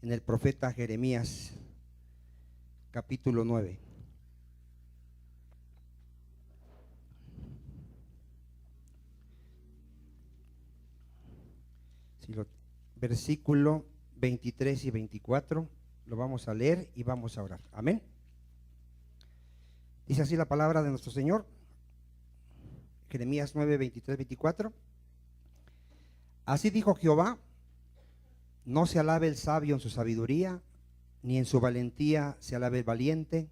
en el profeta Jeremías, capítulo 9. Versículo 23 y 24, lo vamos a leer y vamos a orar. Amén. Dice así la palabra de nuestro Señor, Jeremías 9, 23, 24. Así dijo Jehová: no se alabe el sabio en su sabiduría, ni en su valentía se alabe el valiente,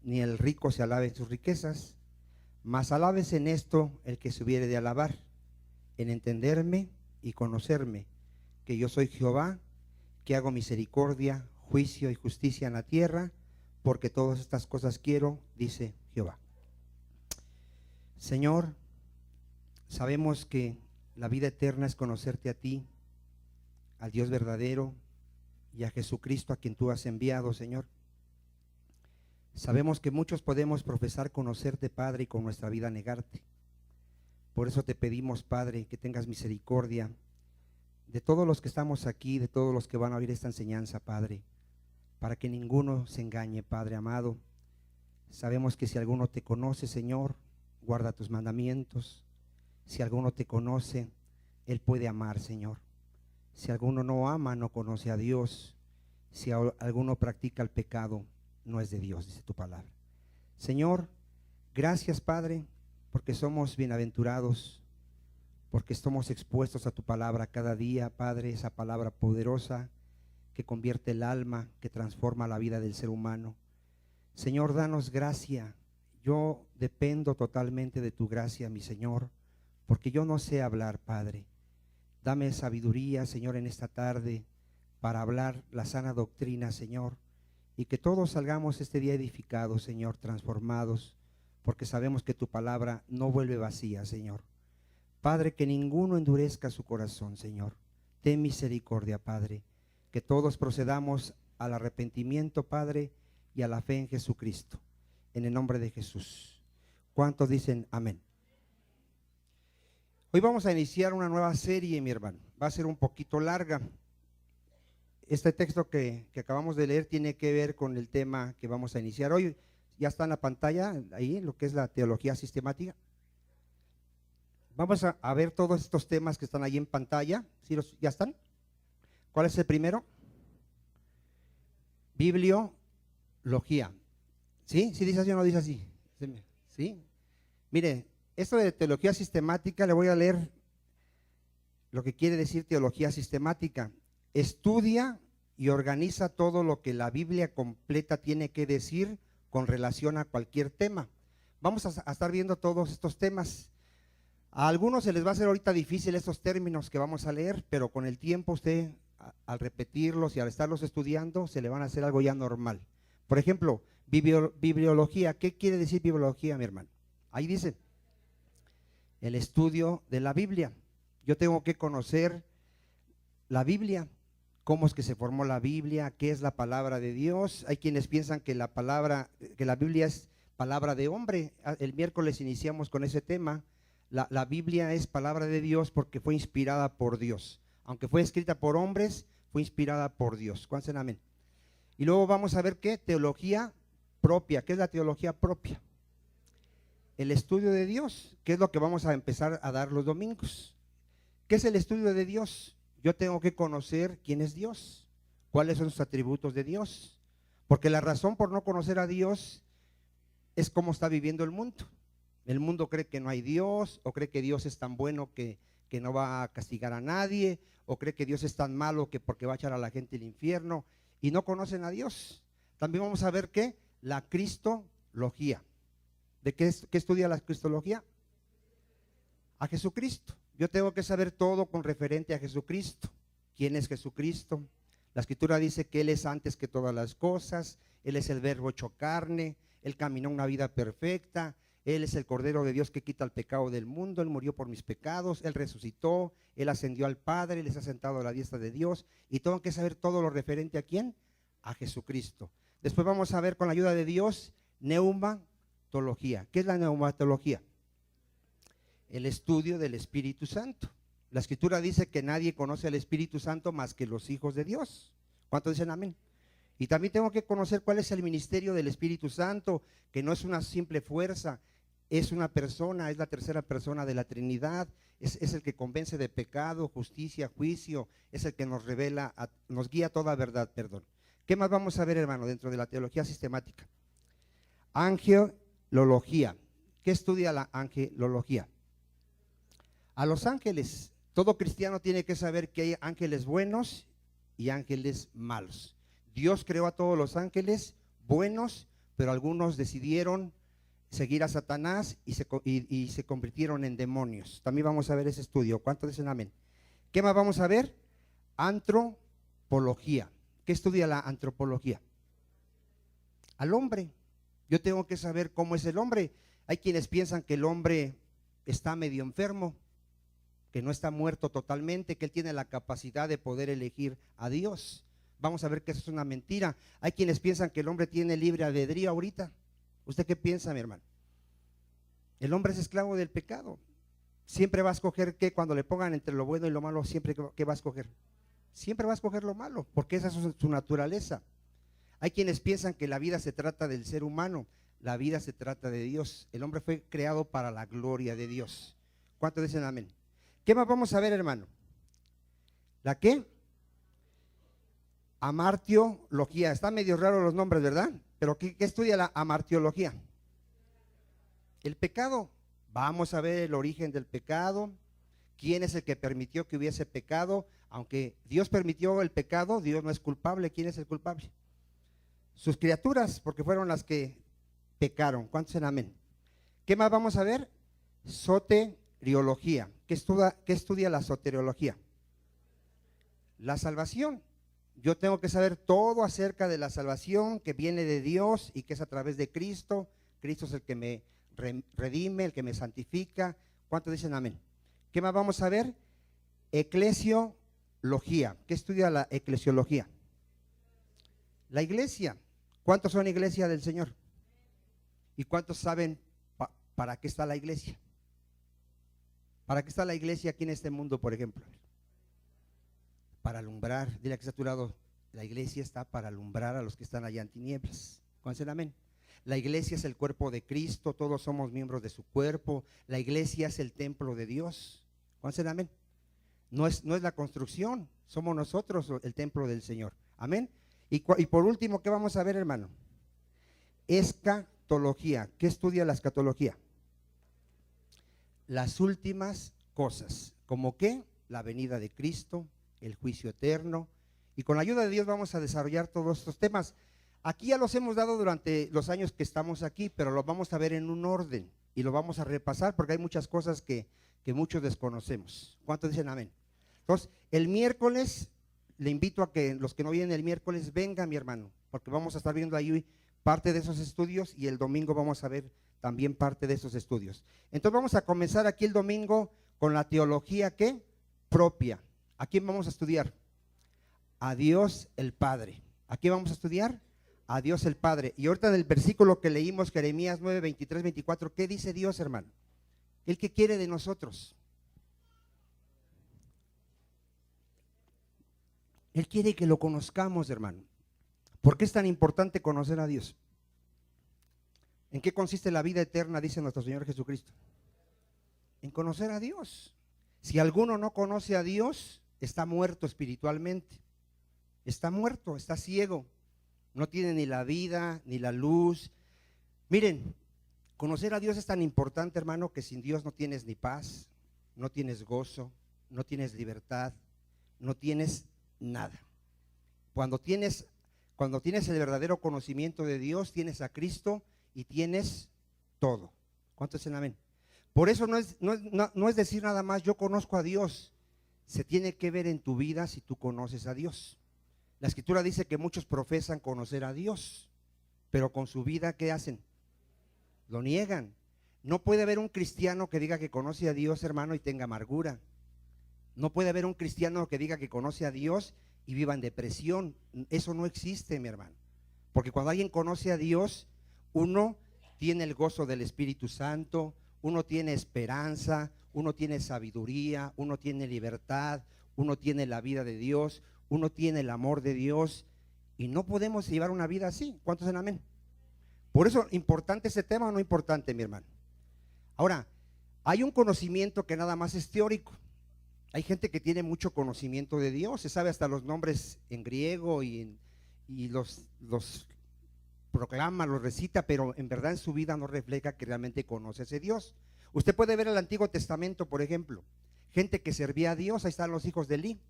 ni el rico se alabe en sus riquezas, mas alábese en esto el que se hubiere de alabar, en entenderme y conocerme, que yo soy Jehová, que hago misericordia, juicio y justicia en la tierra, porque todas estas cosas quiero, dice Jehová. Señor, sabemos que la vida eterna es conocerte a ti, al Dios verdadero, y a Jesucristo a quien tú has enviado, Señor. Sabemos que muchos podemos profesar conocerte, Padre, y con nuestra vida negarte. Por eso te pedimos, Padre, que tengas misericordia de todos los que estamos aquí, de todos los que van a oír esta enseñanza, Padre, para que ninguno se engañe, Padre amado. Sabemos que si alguno te conoce, Señor, guarda tus mandamientos. Si alguno te conoce, Él puede amar, Señor. Si alguno no ama, no conoce a Dios. Si alguno practica el pecado, no es de Dios, dice tu palabra. Señor, gracias, Padre, porque somos bienaventurados, porque estamos expuestos a tu palabra cada día, Padre, esa palabra poderosa que convierte el alma, que transforma la vida del ser humano. Señor, danos gracia. Yo dependo totalmente de tu gracia, mi Señor, porque yo no sé hablar, Padre. Dame sabiduría, Señor, en esta tarde para hablar la sana doctrina, Señor, y que todos salgamos este día edificados, Señor, transformados, porque sabemos que tu palabra no vuelve vacía, Señor. Padre, que ninguno endurezca su corazón, Señor. Ten misericordia, Padre, que todos procedamos al arrepentimiento, Padre, y a la fe en Jesucristo, en el nombre de Jesús. ¿Cuántos dicen amén? Hoy vamos a iniciar una nueva serie, mi hermano. Va a ser un poquito larga. Este texto que acabamos de leer tiene que ver con el tema que vamos a iniciar hoy. Ya está en la pantalla, ahí, lo que es la teología sistemática. Vamos a ver todos estos temas que están ahí en pantalla. ¿Sí ya están? ¿Cuál es el primero? Bibliología. ¿Sí? ¿Sí dice así o no dice así? ¿Sí? Mire, esto de teología sistemática, le voy a leer lo que quiere decir teología sistemática. Estudia y organiza todo lo que la Biblia completa tiene que decir con relación a cualquier tema. Vamos a estar viendo todos estos temas. A algunos se les va a hacer ahorita difícil estos términos que vamos a leer, pero con el tiempo usted, al repetirlos y al estarlos estudiando, se le van a hacer algo ya normal. Por ejemplo, bibliología. ¿Qué quiere decir bibliología, mi hermano? Ahí dice, el estudio de la Biblia. Yo tengo que conocer la Biblia, cómo es que se formó la Biblia, qué es la palabra de Dios. Hay quienes piensan que la Biblia es palabra de hombre. El miércoles iniciamos con ese tema. La Biblia es palabra de Dios porque fue inspirada por Dios. Aunque fue escrita por hombres, fue inspirada por Dios. ¿Cuántos dicen amén? Y luego vamos a ver qué, teología propia. ¿Qué es la teología propia? El estudio de Dios, que es lo que vamos a empezar a dar los domingos. ¿Qué es el estudio de Dios? Yo tengo que conocer quién es Dios, cuáles son sus atributos de Dios, porque la razón por no conocer a Dios es cómo está viviendo el mundo. El mundo cree que no hay Dios, o cree que Dios es tan bueno que no va a castigar a nadie, o cree que Dios es tan malo que porque va a echar a la gente al infierno, y no conocen a Dios. También vamos a ver ¿qué? La cristología. ¿De qué estudia la cristología? A Jesucristo. Yo tengo que saber todo con referente a Jesucristo. ¿Quién es Jesucristo? La Escritura dice que Él es antes que todas las cosas, Él es el verbo hecho carne, Él caminó una vida perfecta, Él es el Cordero de Dios que quita el pecado del mundo, Él murió por mis pecados, Él resucitó, Él ascendió al Padre, Él está sentado a la diestra de Dios, y tengo que saber todo lo referente a ¿quién? A Jesucristo. Después vamos a ver con la ayuda de Dios, neumatología. ¿Qué es la neumatología? El estudio del Espíritu Santo. La Escritura dice que nadie conoce al Espíritu Santo más que los hijos de Dios. ¿Cuántos dicen amén? Y también tengo que conocer cuál es el ministerio del Espíritu Santo, que no es una simple fuerza, es una persona, es la tercera persona de la Trinidad, es el que convence de pecado, justicia, juicio, es el que nos revela, nos guía a toda verdad, perdón. ¿Qué más vamos a ver, hermano, dentro de la teología sistemática? Angelología. ¿Qué estudia la angelología? A los ángeles. Todo cristiano tiene que saber que hay ángeles buenos y ángeles malos. Dios creó a todos los ángeles buenos, pero algunos decidieron seguir a Satanás y se convirtieron en demonios. También vamos a ver ese estudio. ¿Cuántos dicen amén? ¿Qué más vamos a ver? Antropología. ¿Qué estudia la antropología? Al hombre. Yo tengo que saber cómo es el hombre. Hay quienes piensan que el hombre está medio enfermo, que no está muerto totalmente, que él tiene la capacidad de poder elegir a Dios. Vamos a ver que eso es una mentira. Hay quienes piensan que el hombre tiene libre albedrío ahorita. ¿Usted qué piensa, mi hermano? El hombre es esclavo del pecado. Siempre va a escoger que cuando le pongan entre lo bueno y lo malo, siempre ¿qué va a escoger? Siempre va a escoger lo malo, porque esa es su naturaleza. Hay quienes piensan que la vida se trata del ser humano, la vida se trata de Dios. El hombre fue creado para la gloria de Dios. ¿Cuántos dicen amén? ¿Qué más vamos a ver, hermano? ¿La qué? Amartiología. Están medio raros los nombres, ¿verdad? Pero ¿qué estudia la amartiología? El pecado. Vamos a ver el origen del pecado. ¿Quién es el que permitió que hubiese pecado? Aunque Dios permitió el pecado, Dios no es culpable. ¿Quién es el culpable? Sus criaturas, porque fueron las que pecaron. ¿Cuántos en amén? ¿Qué más vamos a ver? Soteriología. ¿Qué estudia la soteriología? La salvación. Yo tengo que saber todo acerca de la salvación que viene de Dios y que es a través de Cristo. Cristo es el que me redime, el que me santifica. ¿Cuántos dicen amén? ¿Qué más vamos a ver? Eclesiología. ¿Qué estudia la eclesiología? La iglesia. ¿Cuántos son iglesia del Señor? ¿Y cuántos saben para qué está la iglesia? ¿Para qué está la iglesia aquí en este mundo, por ejemplo? Para alumbrar. Dile que está a tu lado, la iglesia está para alumbrar a los que están allá en tinieblas. ¿Cuántos dicen amén? La iglesia es el cuerpo de Cristo, todos somos miembros de su cuerpo. La iglesia es el templo de Dios. ¿Cuántos dicen amén? No es la construcción, somos nosotros el templo del Señor. Amén. Y por último, ¿qué vamos a ver, hermano? Escatología. ¿Qué estudia la escatología? Las últimas cosas. ¿Cómo qué? La venida de Cristo, el juicio eterno. Y con la ayuda de Dios vamos a desarrollar todos estos temas. Aquí ya los hemos dado durante los años que estamos aquí, pero los vamos a ver en un orden y lo vamos a repasar porque hay muchas cosas que muchos desconocemos. ¿Cuántos dicen amén? Entonces, el miércoles le invito a que los que no vienen el miércoles vengan, mi hermano, porque vamos a estar viendo ahí parte de esos estudios y el domingo vamos a ver también parte de esos estudios. Entonces vamos a comenzar aquí el domingo con la teología ¿qué? Propia. ¿A quién vamos a estudiar? A Dios el Padre. ¿A quién vamos a estudiar? A Dios el Padre. Y ahorita en el versículo que leímos, Jeremías 9, 23, 24, ¿qué dice Dios, hermano? ¿El que quiere de nosotros? Él quiere que lo conozcamos, hermano. ¿Por qué es tan importante conocer a Dios? ¿En qué consiste la vida eterna, dice nuestro Señor Jesucristo? En conocer a Dios. Si alguno no conoce a Dios, está muerto espiritualmente. Está muerto, está ciego. No tiene ni la vida, ni la luz. Miren, conocer a Dios es tan importante, hermano, que sin Dios no tienes ni paz, no tienes gozo, no tienes libertad, no tienes nada. Cuando tienes el verdadero conocimiento de Dios, tienes a Cristo y tienes todo. ¿Cuántos dicen amén? Por eso no es decir nada más, yo conozco a Dios. Se tiene que ver en tu vida si tú conoces a Dios. La Escritura dice que muchos profesan conocer a Dios, pero con su vida, ¿qué hacen? Lo niegan. No puede haber un cristiano que diga que conoce a Dios, hermano, y tenga amargura. No puede haber un cristiano que diga que conoce a Dios y viva en depresión. Eso no existe, mi hermano. Porque cuando alguien conoce a Dios, uno tiene el gozo del Espíritu Santo, uno tiene esperanza, uno tiene sabiduría, uno tiene libertad, uno tiene la vida de Dios, uno tiene el amor de Dios y no podemos llevar una vida así. ¿Cuántos dicen amén? Por eso, ¿importante ese tema o no importante, mi hermano? Ahora, hay un conocimiento que nada más es teórico. Hay gente que tiene mucho conocimiento de Dios, se sabe hasta los nombres en griego y los proclama, los recita, pero en verdad en su vida no refleja que realmente conoce a ese Dios. Usted puede ver el Antiguo Testamento, por ejemplo, gente que servía a Dios. Ahí están los hijos de Elí,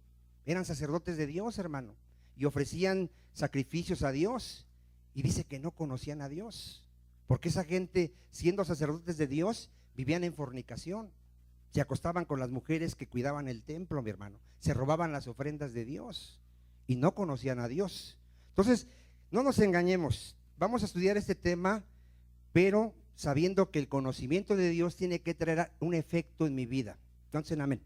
eran sacerdotes de Dios, hermano, y ofrecían sacrificios a Dios, y dice que no conocían a Dios, porque esa gente, siendo sacerdotes de Dios, vivían en fornicación, se acostaban con las mujeres que cuidaban el templo, mi hermano, se robaban las ofrendas de Dios y no conocían a Dios. Entonces, no nos engañemos, vamos a estudiar este tema, pero sabiendo que el conocimiento de Dios tiene que traer un efecto en mi vida. Entonces, amén.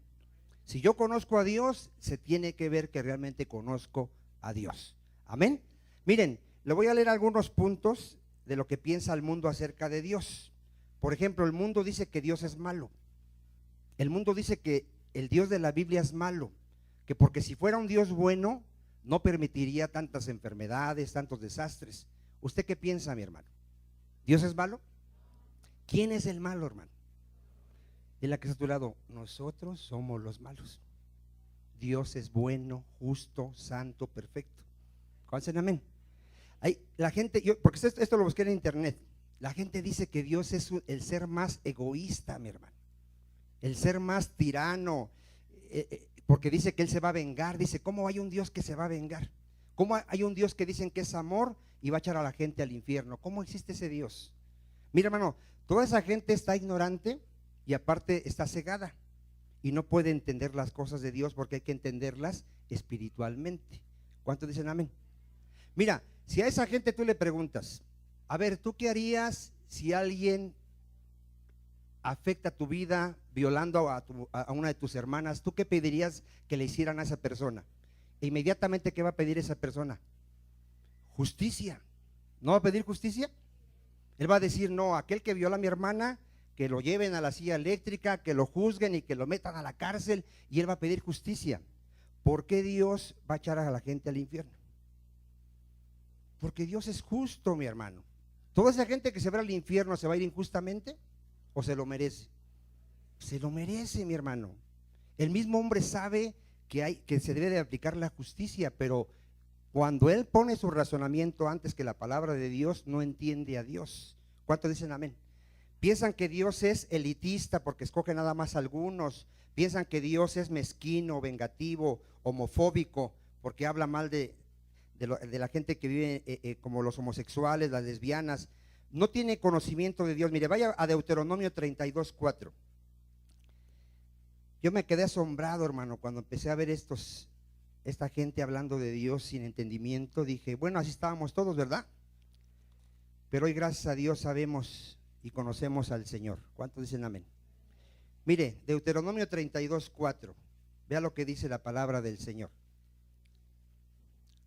Si yo conozco a Dios, se tiene que ver que realmente conozco a Dios. Amén. Miren, le voy a leer algunos puntos de lo que piensa el mundo acerca de Dios. Por ejemplo, el mundo dice que Dios es malo. El mundo dice que el Dios de la Biblia es malo, que porque si fuera un Dios bueno, no permitiría tantas enfermedades, tantos desastres. ¿Usted qué piensa, mi hermano? ¿Dios es malo? ¿Quién es el malo, hermano? Es la que está a tu lado. Nosotros somos los malos. Dios es bueno, justo, santo, perfecto. ¿Cuál es el amén? La gente, porque esto lo busqué en internet. La gente dice que Dios es el ser más egoísta, mi hermano, el ser más tirano, porque dice que Él se va a vengar. Dice, ¿cómo hay un Dios que se va a vengar? ¿Cómo hay un Dios que dicen que es amor y va a echar a la gente al infierno? ¿Cómo existe ese Dios? Mira, hermano, toda esa gente está ignorante y aparte está cegada y no puede entender las cosas de Dios, porque hay que entenderlas espiritualmente. ¿Cuántos dicen amén? Mira, si a esa gente tú le preguntas, a ver, ¿tú qué harías si alguien afecta tu vida violando a una de tus hermanas? ¿Tú qué pedirías que le hicieran a esa persona? E inmediatamente, ¿qué va a pedir esa persona? Justicia. ¿No va a pedir justicia? Él va a decir, no, aquel que viola a mi hermana, que lo lleven a la silla eléctrica, que lo juzguen y que lo metan a la cárcel, y él va a pedir justicia. ¿Por qué Dios va a echar a la gente al infierno? Porque Dios es justo, mi hermano. ¿Toda esa gente que se va al infierno se va a ir injustamente o se lo merece? Se lo merece, mi hermano. El mismo hombre sabe que se debe de aplicar la justicia, pero cuando él pone su razonamiento antes que la palabra de Dios, no entiende a Dios. ¿Cuántos dicen amén? Piensan que Dios es elitista porque escoge nada más a algunos. Piensan que Dios es mezquino, vengativo, homofóbico, porque habla mal de la gente que vive como los homosexuales, las lesbianas. No tiene conocimiento de Dios. Mire, vaya a Deuteronomio 32:4. Yo me quedé asombrado, hermano, cuando empecé a ver esta gente hablando de Dios sin entendimiento. Dije, bueno, así estábamos todos, ¿verdad? Pero hoy, gracias a Dios, sabemos y conocemos al Señor. ¿Cuántos dicen amén? Mire, Deuteronomio 32:4. Vea lo que dice la palabra del Señor.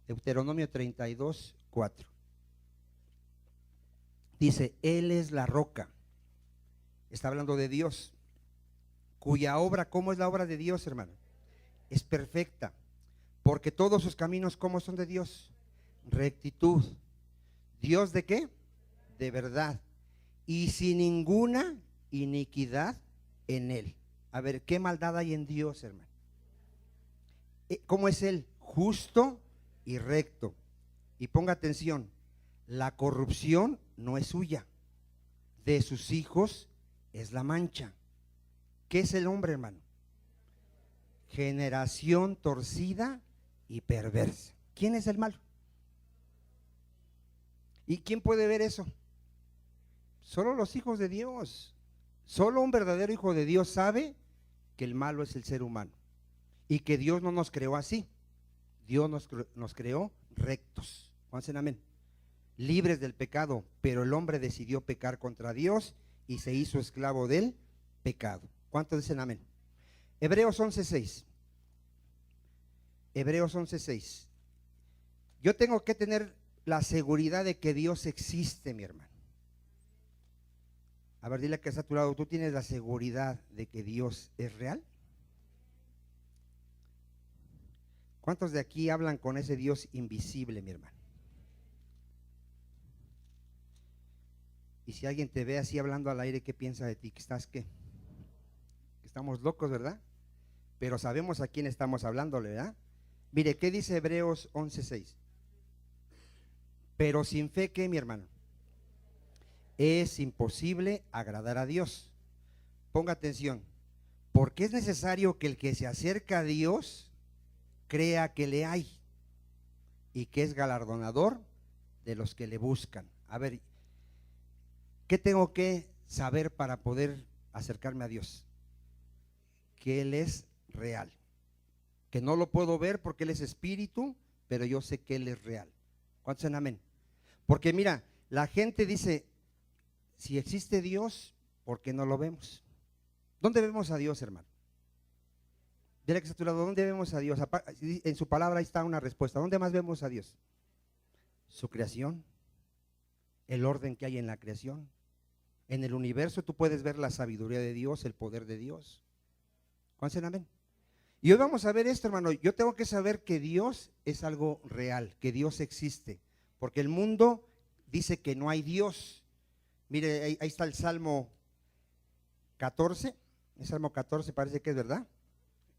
Deuteronomio 32:4. Dice, Él es la roca. Está hablando de Dios, cuya obra, ¿cómo es la obra de Dios, hermano? Es perfecta, porque todos sus caminos, ¿cómo son de Dios? Rectitud. ¿Dios de qué? De verdad. Y sin ninguna iniquidad en Él. A ver, ¿qué maldad hay en Dios, hermano? ¿Cómo es Él? Justo y recto. Y ponga atención, la corrupción no es suya, de sus hijos es la mancha. ¿Qué es el hombre, hermano? Generación torcida y perversa. ¿Quién es el malo? ¿Y quién puede ver eso? Solo los hijos de Dios. Solo un verdadero hijo de Dios sabe que el malo es el ser humano y que Dios no nos creó así. Dios nos creó rectos. ¿Cuántos amén? Libres del pecado, pero el hombre decidió pecar contra Dios y se hizo esclavo del pecado. ¿Cuántos dicen amén? Hebreos 11:6. Hebreos 11:6. Yo tengo que tener la seguridad de que Dios existe, mi hermano. A ver, dile que está a tu lado, ¿tú tienes la seguridad de que Dios es real? ¿Cuántos de aquí hablan con ese Dios invisible, mi hermano? Y si alguien te ve así hablando al aire, ¿qué piensa de ti? ¿Que estás qué? Que estamos locos, ¿verdad? Pero sabemos a quién estamos hablándole, ¿verdad? Mire, ¿qué dice Hebreos 11:6? Pero sin fe, ¿qué, mi hermano? Es imposible agradar a Dios. Ponga atención, porque es necesario que el que se acerca a Dios crea que le hay y que es galardonador de los que le buscan. A ver, ¿qué tengo que saber para poder acercarme a Dios? Que Él es real, que no lo puedo ver porque Él es espíritu, pero yo sé que Él es real. ¿Cuántos dicen amén? Porque mira, la gente dice, si existe Dios, ¿por qué no lo vemos? ¿Dónde vemos a Dios, hermano? Dile que está a tu lado, ¿dónde vemos a Dios? En su palabra ahí está una respuesta. ¿Dónde más vemos a Dios? Su creación, el orden que hay en la creación. En el universo tú puedes ver la sabiduría de Dios, el poder de Dios. ¿Cuántos dicen amén? Y hoy vamos a ver esto, hermano. Yo tengo que saber que Dios es algo real, que Dios existe. Porque el mundo dice que no hay Dios. Mire, ahí está el Salmo 14. El Salmo 14 parece que es verdad.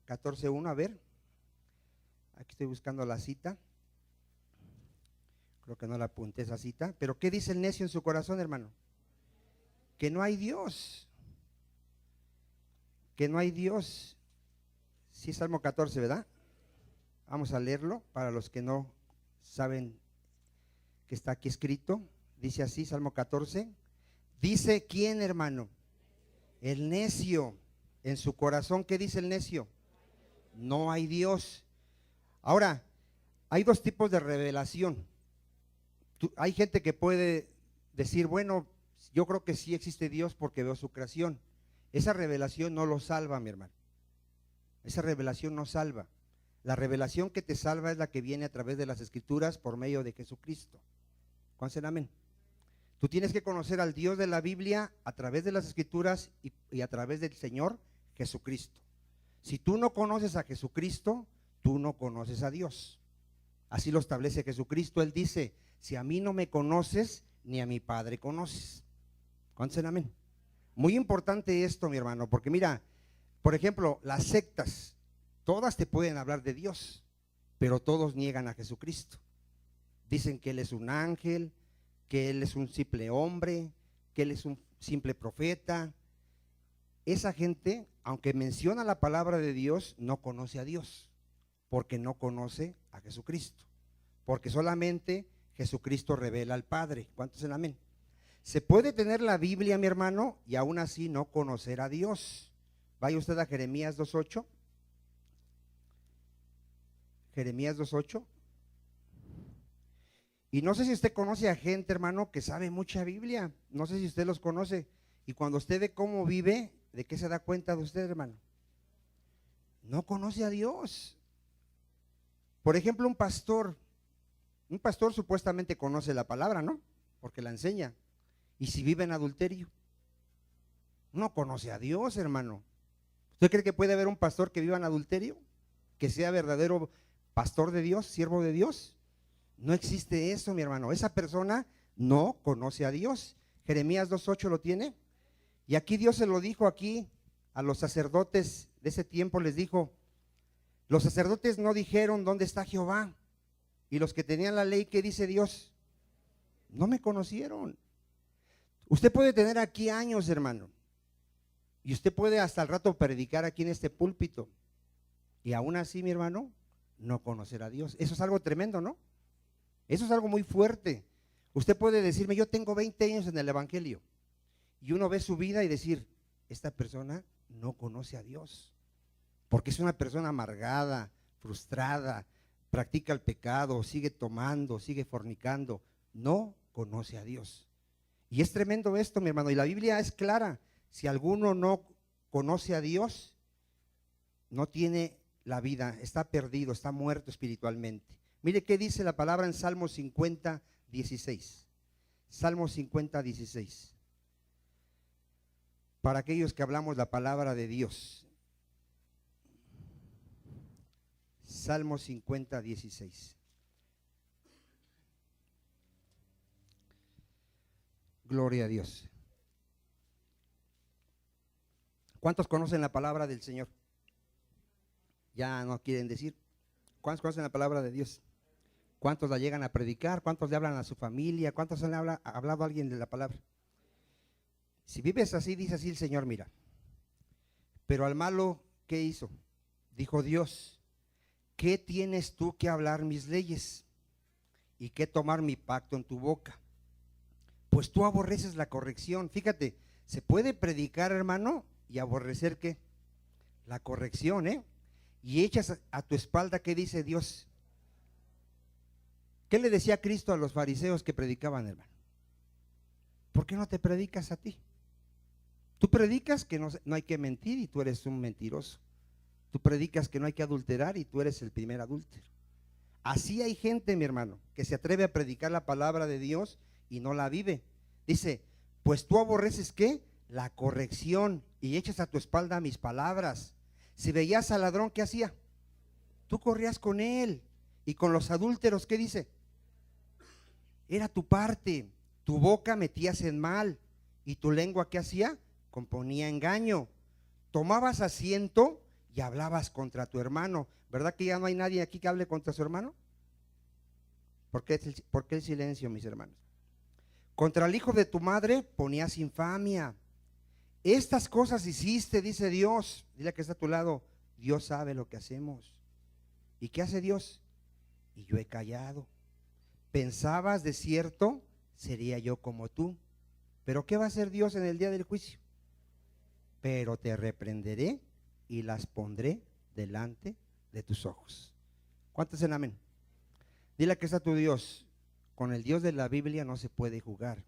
14:1, a ver. Aquí estoy buscando la cita. Creo que no la apunté esa cita. Pero ¿qué dice el necio en su corazón, hermano? Que no hay Dios. Que no hay Dios. Sí, Salmo 14, ¿verdad? Vamos a leerlo para los que no saben que está aquí escrito. Dice así, Salmo 14. Dice, ¿quién, hermano? El necio. En su corazón, ¿qué dice el necio? No hay Dios. Ahora, hay dos tipos de revelación. Hay gente que puede decir, bueno, yo creo que sí existe Dios porque veo su creación. Esa revelación no lo salva, mi hermano. Esa revelación no salva. La revelación que te salva es la que viene a través de las Escrituras por medio de Jesucristo. ¿Cuántos dicen amén? Tú tienes que conocer al Dios de la Biblia a través de las Escrituras y a través del Señor Jesucristo. Si tú no conoces a Jesucristo, tú no conoces a Dios. Así lo establece Jesucristo. Él dice, si a mí no me conoces, ni a mi Padre conoces. ¿Cuántos dicen amén? Muy importante esto, mi hermano, porque mira, por ejemplo, las sectas, todas te pueden hablar de Dios, pero todos niegan a Jesucristo. Dicen que Él es un ángel, que Él es un simple hombre, que Él es un simple profeta. Esa gente, aunque menciona la palabra de Dios, no conoce a Dios, porque no conoce a Jesucristo, porque solamente Jesucristo revela al Padre. ¿Cuántos dicen amén? Se puede tener la Biblia, mi hermano, y aún así no conocer a Dios. Vaya usted a Jeremías 2:8. Jeremías 2:8. Y no sé si usted conoce a gente, hermano, que sabe mucha Biblia. No sé si usted los conoce. Y cuando usted ve cómo vive, ¿de qué se da cuenta de usted, hermano? No conoce a Dios. Por ejemplo, un pastor supuestamente conoce la palabra, ¿no? Porque la enseña. ¿Y si vive en adulterio? No conoce a Dios, hermano. ¿Usted cree que puede haber un pastor que viva en adulterio? ¿Que sea verdadero pastor de Dios, siervo de Dios? No existe eso, mi hermano. Esa persona no conoce a Dios. Jeremías 2:8 lo tiene. Y aquí Dios se lo dijo aquí a los sacerdotes de ese tiempo, les dijo, los sacerdotes no dijeron dónde está Jehová. Y los que tenían la ley, ¿qué dice Dios? No me conocieron. Usted puede tener aquí años, hermano, y usted puede hasta el rato predicar aquí en este púlpito, y aún así, mi hermano, no conocer a Dios. Eso es algo tremendo, ¿no? Eso es algo muy fuerte. Usted puede decirme, yo tengo 20 años en el evangelio, y uno ve su vida y decir, esta persona no conoce a Dios, porque es una persona amargada, frustrada, practica el pecado, sigue tomando, sigue fornicando, no conoce a Dios. Y es tremendo esto, mi hermano, y la Biblia es clara. Si alguno no conoce a Dios, no tiene la vida, está perdido, está muerto espiritualmente. Mire qué dice la palabra en Salmo 50:16. Salmo 50:16. Para aquellos que hablamos la palabra de Dios. Salmo 50, 16. Gloria a Dios. ¿Cuántos conocen la palabra del Señor? Ya no quieren decir. ¿Cuántos conocen la palabra de Dios? ¿Cuántos la llegan a predicar? ¿Cuántos le hablan a su familia? ¿Cuántos le ha hablado a alguien de la palabra? Si vives así, dice así el Señor, mira. Pero al malo, ¿qué hizo? Dijo Dios, ¿qué tienes tú que hablar mis leyes y que tomar mi pacto en tu boca? Pues tú aborreces la corrección. Fíjate, se puede predicar, hermano, y aborrecer ¿qué? La corrección, ¿eh? Y echas a tu espalda, ¿qué dice Dios? ¿Qué le decía Cristo a los fariseos que predicaban, hermano? ¿Por qué no te predicas a ti? Tú predicas que no hay que mentir y tú eres un mentiroso. Tú predicas que no hay que adulterar y tú eres el primer adúltero. Así hay gente, mi hermano, que se atreve a predicar la palabra de Dios y no la vive. Dice, pues tú aborreces ¿qué? La corrección y echas a tu espalda mis palabras. Si veías al ladrón, ¿qué hacía? Tú corrías con él. Y con los adúlteros, ¿qué dice? Era tu parte. Tu boca metías en mal y tu lengua, ¿qué hacía? Componía engaño. Tomabas asiento y hablabas contra tu hermano. ¿Verdad que ya no hay nadie aquí que hable contra su hermano? ¿Por qué el silencio, mis hermanos? Contra el hijo de tu madre ponías infamia. Estas cosas hiciste, dice Dios. Dile que está a tu lado, Dios sabe lo que hacemos. ¿Y qué hace Dios? Y yo he callado. Pensabas de cierto, sería yo como tú. ¿Pero qué va a hacer Dios en el día del juicio? Pero te reprenderé y las pondré delante de tus ojos. ¿Cuántos dicen amén? Dile que está tu Dios. Con el Dios de la Biblia no se puede jugar.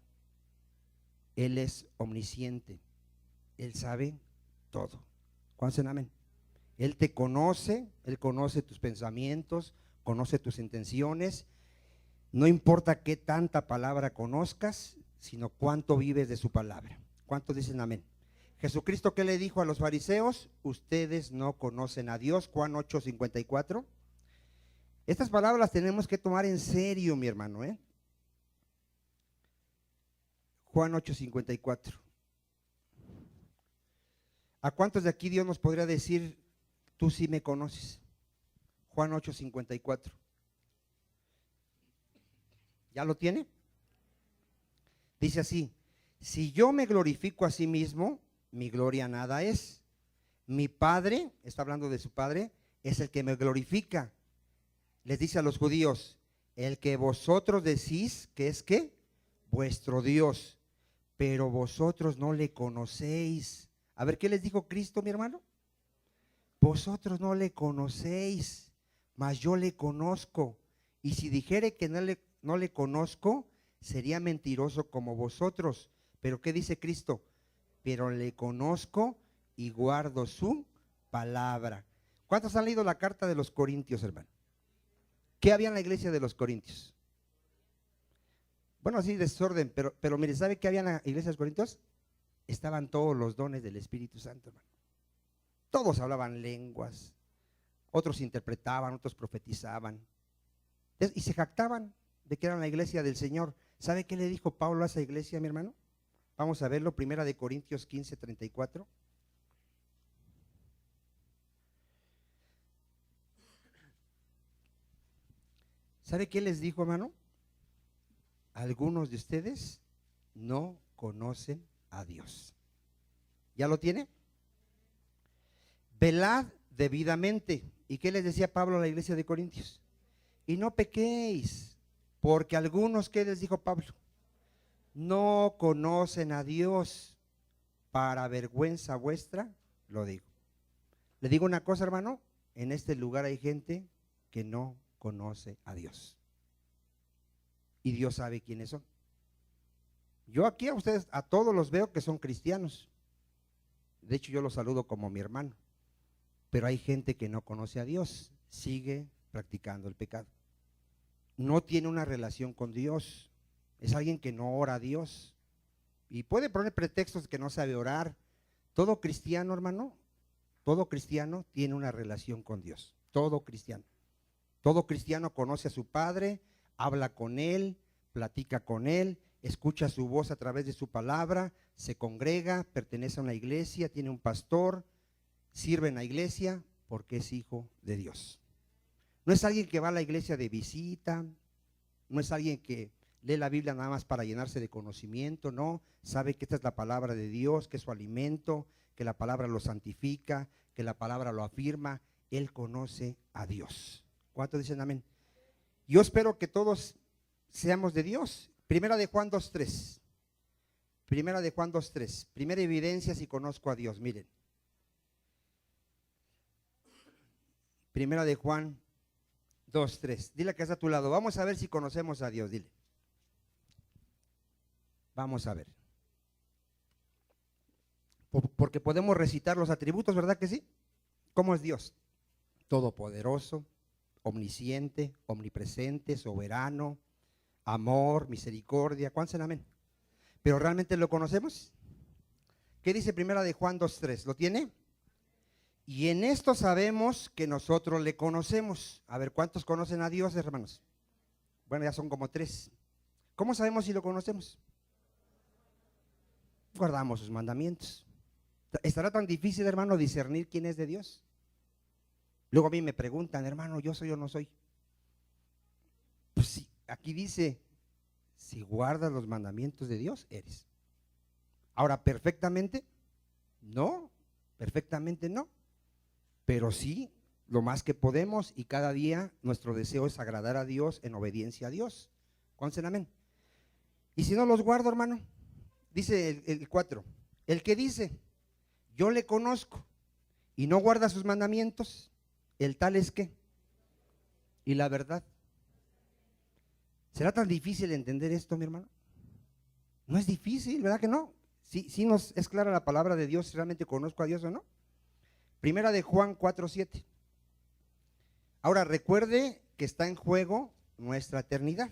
Él es omnisciente. Él sabe todo. ¿Cuántos dicen amén? Él te conoce, Él conoce tus pensamientos, conoce tus intenciones. No importa qué tanta palabra conozcas, sino cuánto vives de su palabra. ¿Cuántos dicen amén? Jesucristo, ¿qué le dijo a los fariseos? Ustedes no conocen a Dios. Juan 8:54. Estas palabras las tenemos que tomar en serio, mi hermano, ¿eh? Juan 8:54. ¿A cuántos de aquí Dios nos podría decir, tú sí me conoces? Juan 8:54. ¿Ya lo tiene? Dice así, si yo me glorifico a sí mismo, mi gloria nada es. Mi Padre, está hablando de su Padre, es el que me glorifica. Les dice a los judíos, el que vosotros decís que es ¿qué? Vuestro Dios, pero vosotros no le conocéis. A ver, ¿qué les dijo Cristo, mi hermano? Vosotros no le conocéis, mas yo le conozco. Y si dijere que no le conozco, sería mentiroso como vosotros. Pero ¿qué dice Cristo? Pero le conozco y guardo su palabra. ¿Cuántos han leído la carta de los Corintios, hermano? ¿Qué había en la iglesia de los Corintios? Bueno, así desorden, pero mire, ¿sabe qué había en la iglesia de los Corintios? Estaban todos los dones del Espíritu Santo, hermano. Todos hablaban lenguas, otros interpretaban, otros profetizaban y se jactaban de que eran la iglesia del Señor. ¿Sabe qué le dijo Pablo a esa iglesia, mi hermano? Vamos a verlo, 1 Corintios 15:34. ¿Sabe qué les dijo, hermano? Algunos de ustedes no conocen a Dios. ¿Ya lo tiene? Velad debidamente. ¿Y qué les decía Pablo a la iglesia de Corintios? Y no pequéis, porque algunos, ¿qué les dijo Pablo? No conocen a Dios. Para vergüenza vuestra, lo digo. Le digo una cosa, hermano, en este lugar hay gente que no conoce a Dios. Y Dios sabe quiénes son. Yo aquí a ustedes, a todos los veo que son cristianos. De hecho, yo los saludo como mi hermano. Pero hay gente que no conoce a Dios, sigue practicando el pecado. No tiene una relación con Dios. Es alguien que no ora a Dios. Y puede poner pretextos que no sabe orar. Todo cristiano, hermano, todo cristiano tiene una relación con Dios. Todo cristiano. Todo cristiano conoce a su Padre, habla con Él, platica con Él, escucha su voz a través de su palabra, se congrega, pertenece a una iglesia, tiene un pastor, sirve en la iglesia porque es hijo de Dios. No es alguien que va a la iglesia de visita, no es alguien que lee la Biblia nada más para llenarse de conocimiento, no, sabe que esta es la palabra de Dios, que es su alimento, que la palabra lo santifica, que la palabra lo afirma. Él conoce a Dios. ¿Cuántos dicen amén? Yo espero que todos seamos de Dios. Primera de Juan 2:3. Primera de Juan 2:3. Primera evidencia si conozco a Dios. Miren. Primera de Juan 2:3. Dile que está a tu lado. Vamos a ver si conocemos a Dios. Dile. Vamos a ver. Porque podemos recitar los atributos, ¿verdad que sí? ¿Cómo es Dios? Todopoderoso, omnisciente, omnipresente, soberano, amor, misericordia. ¿Cuántos dicen amén? ¿Pero realmente lo conocemos? ¿Qué dice Primera de Juan 2:3? ¿Lo tiene? Y en esto sabemos que nosotros le conocemos. A ver, ¿cuántos conocen a Dios, hermanos? Bueno, ya son como 3. ¿Cómo sabemos si lo conocemos? Guardamos sus mandamientos. ¿Estará tan difícil, hermano, discernir quién es de Dios? Luego a mí me preguntan, hermano, ¿yo soy o no soy? Pues sí, aquí dice, si guardas los mandamientos de Dios, eres. Ahora, ¿perfectamente? No, perfectamente no. Pero sí, lo más que podemos, y cada día nuestro deseo es agradar a Dios en obediencia a Dios. ¿Cuántos dicen amén? Y si no los guardo, hermano, dice el 4, el que dice, yo le conozco y no guarda sus mandamientos, el tal es ¿qué? Y la verdad. ¿Será tan difícil entender esto, mi hermano? No es difícil, ¿verdad que no? Sí nos es clara la palabra de Dios, si realmente conozco a Dios o no. Primera de Juan 4:7. Ahora recuerde que está en juego nuestra eternidad.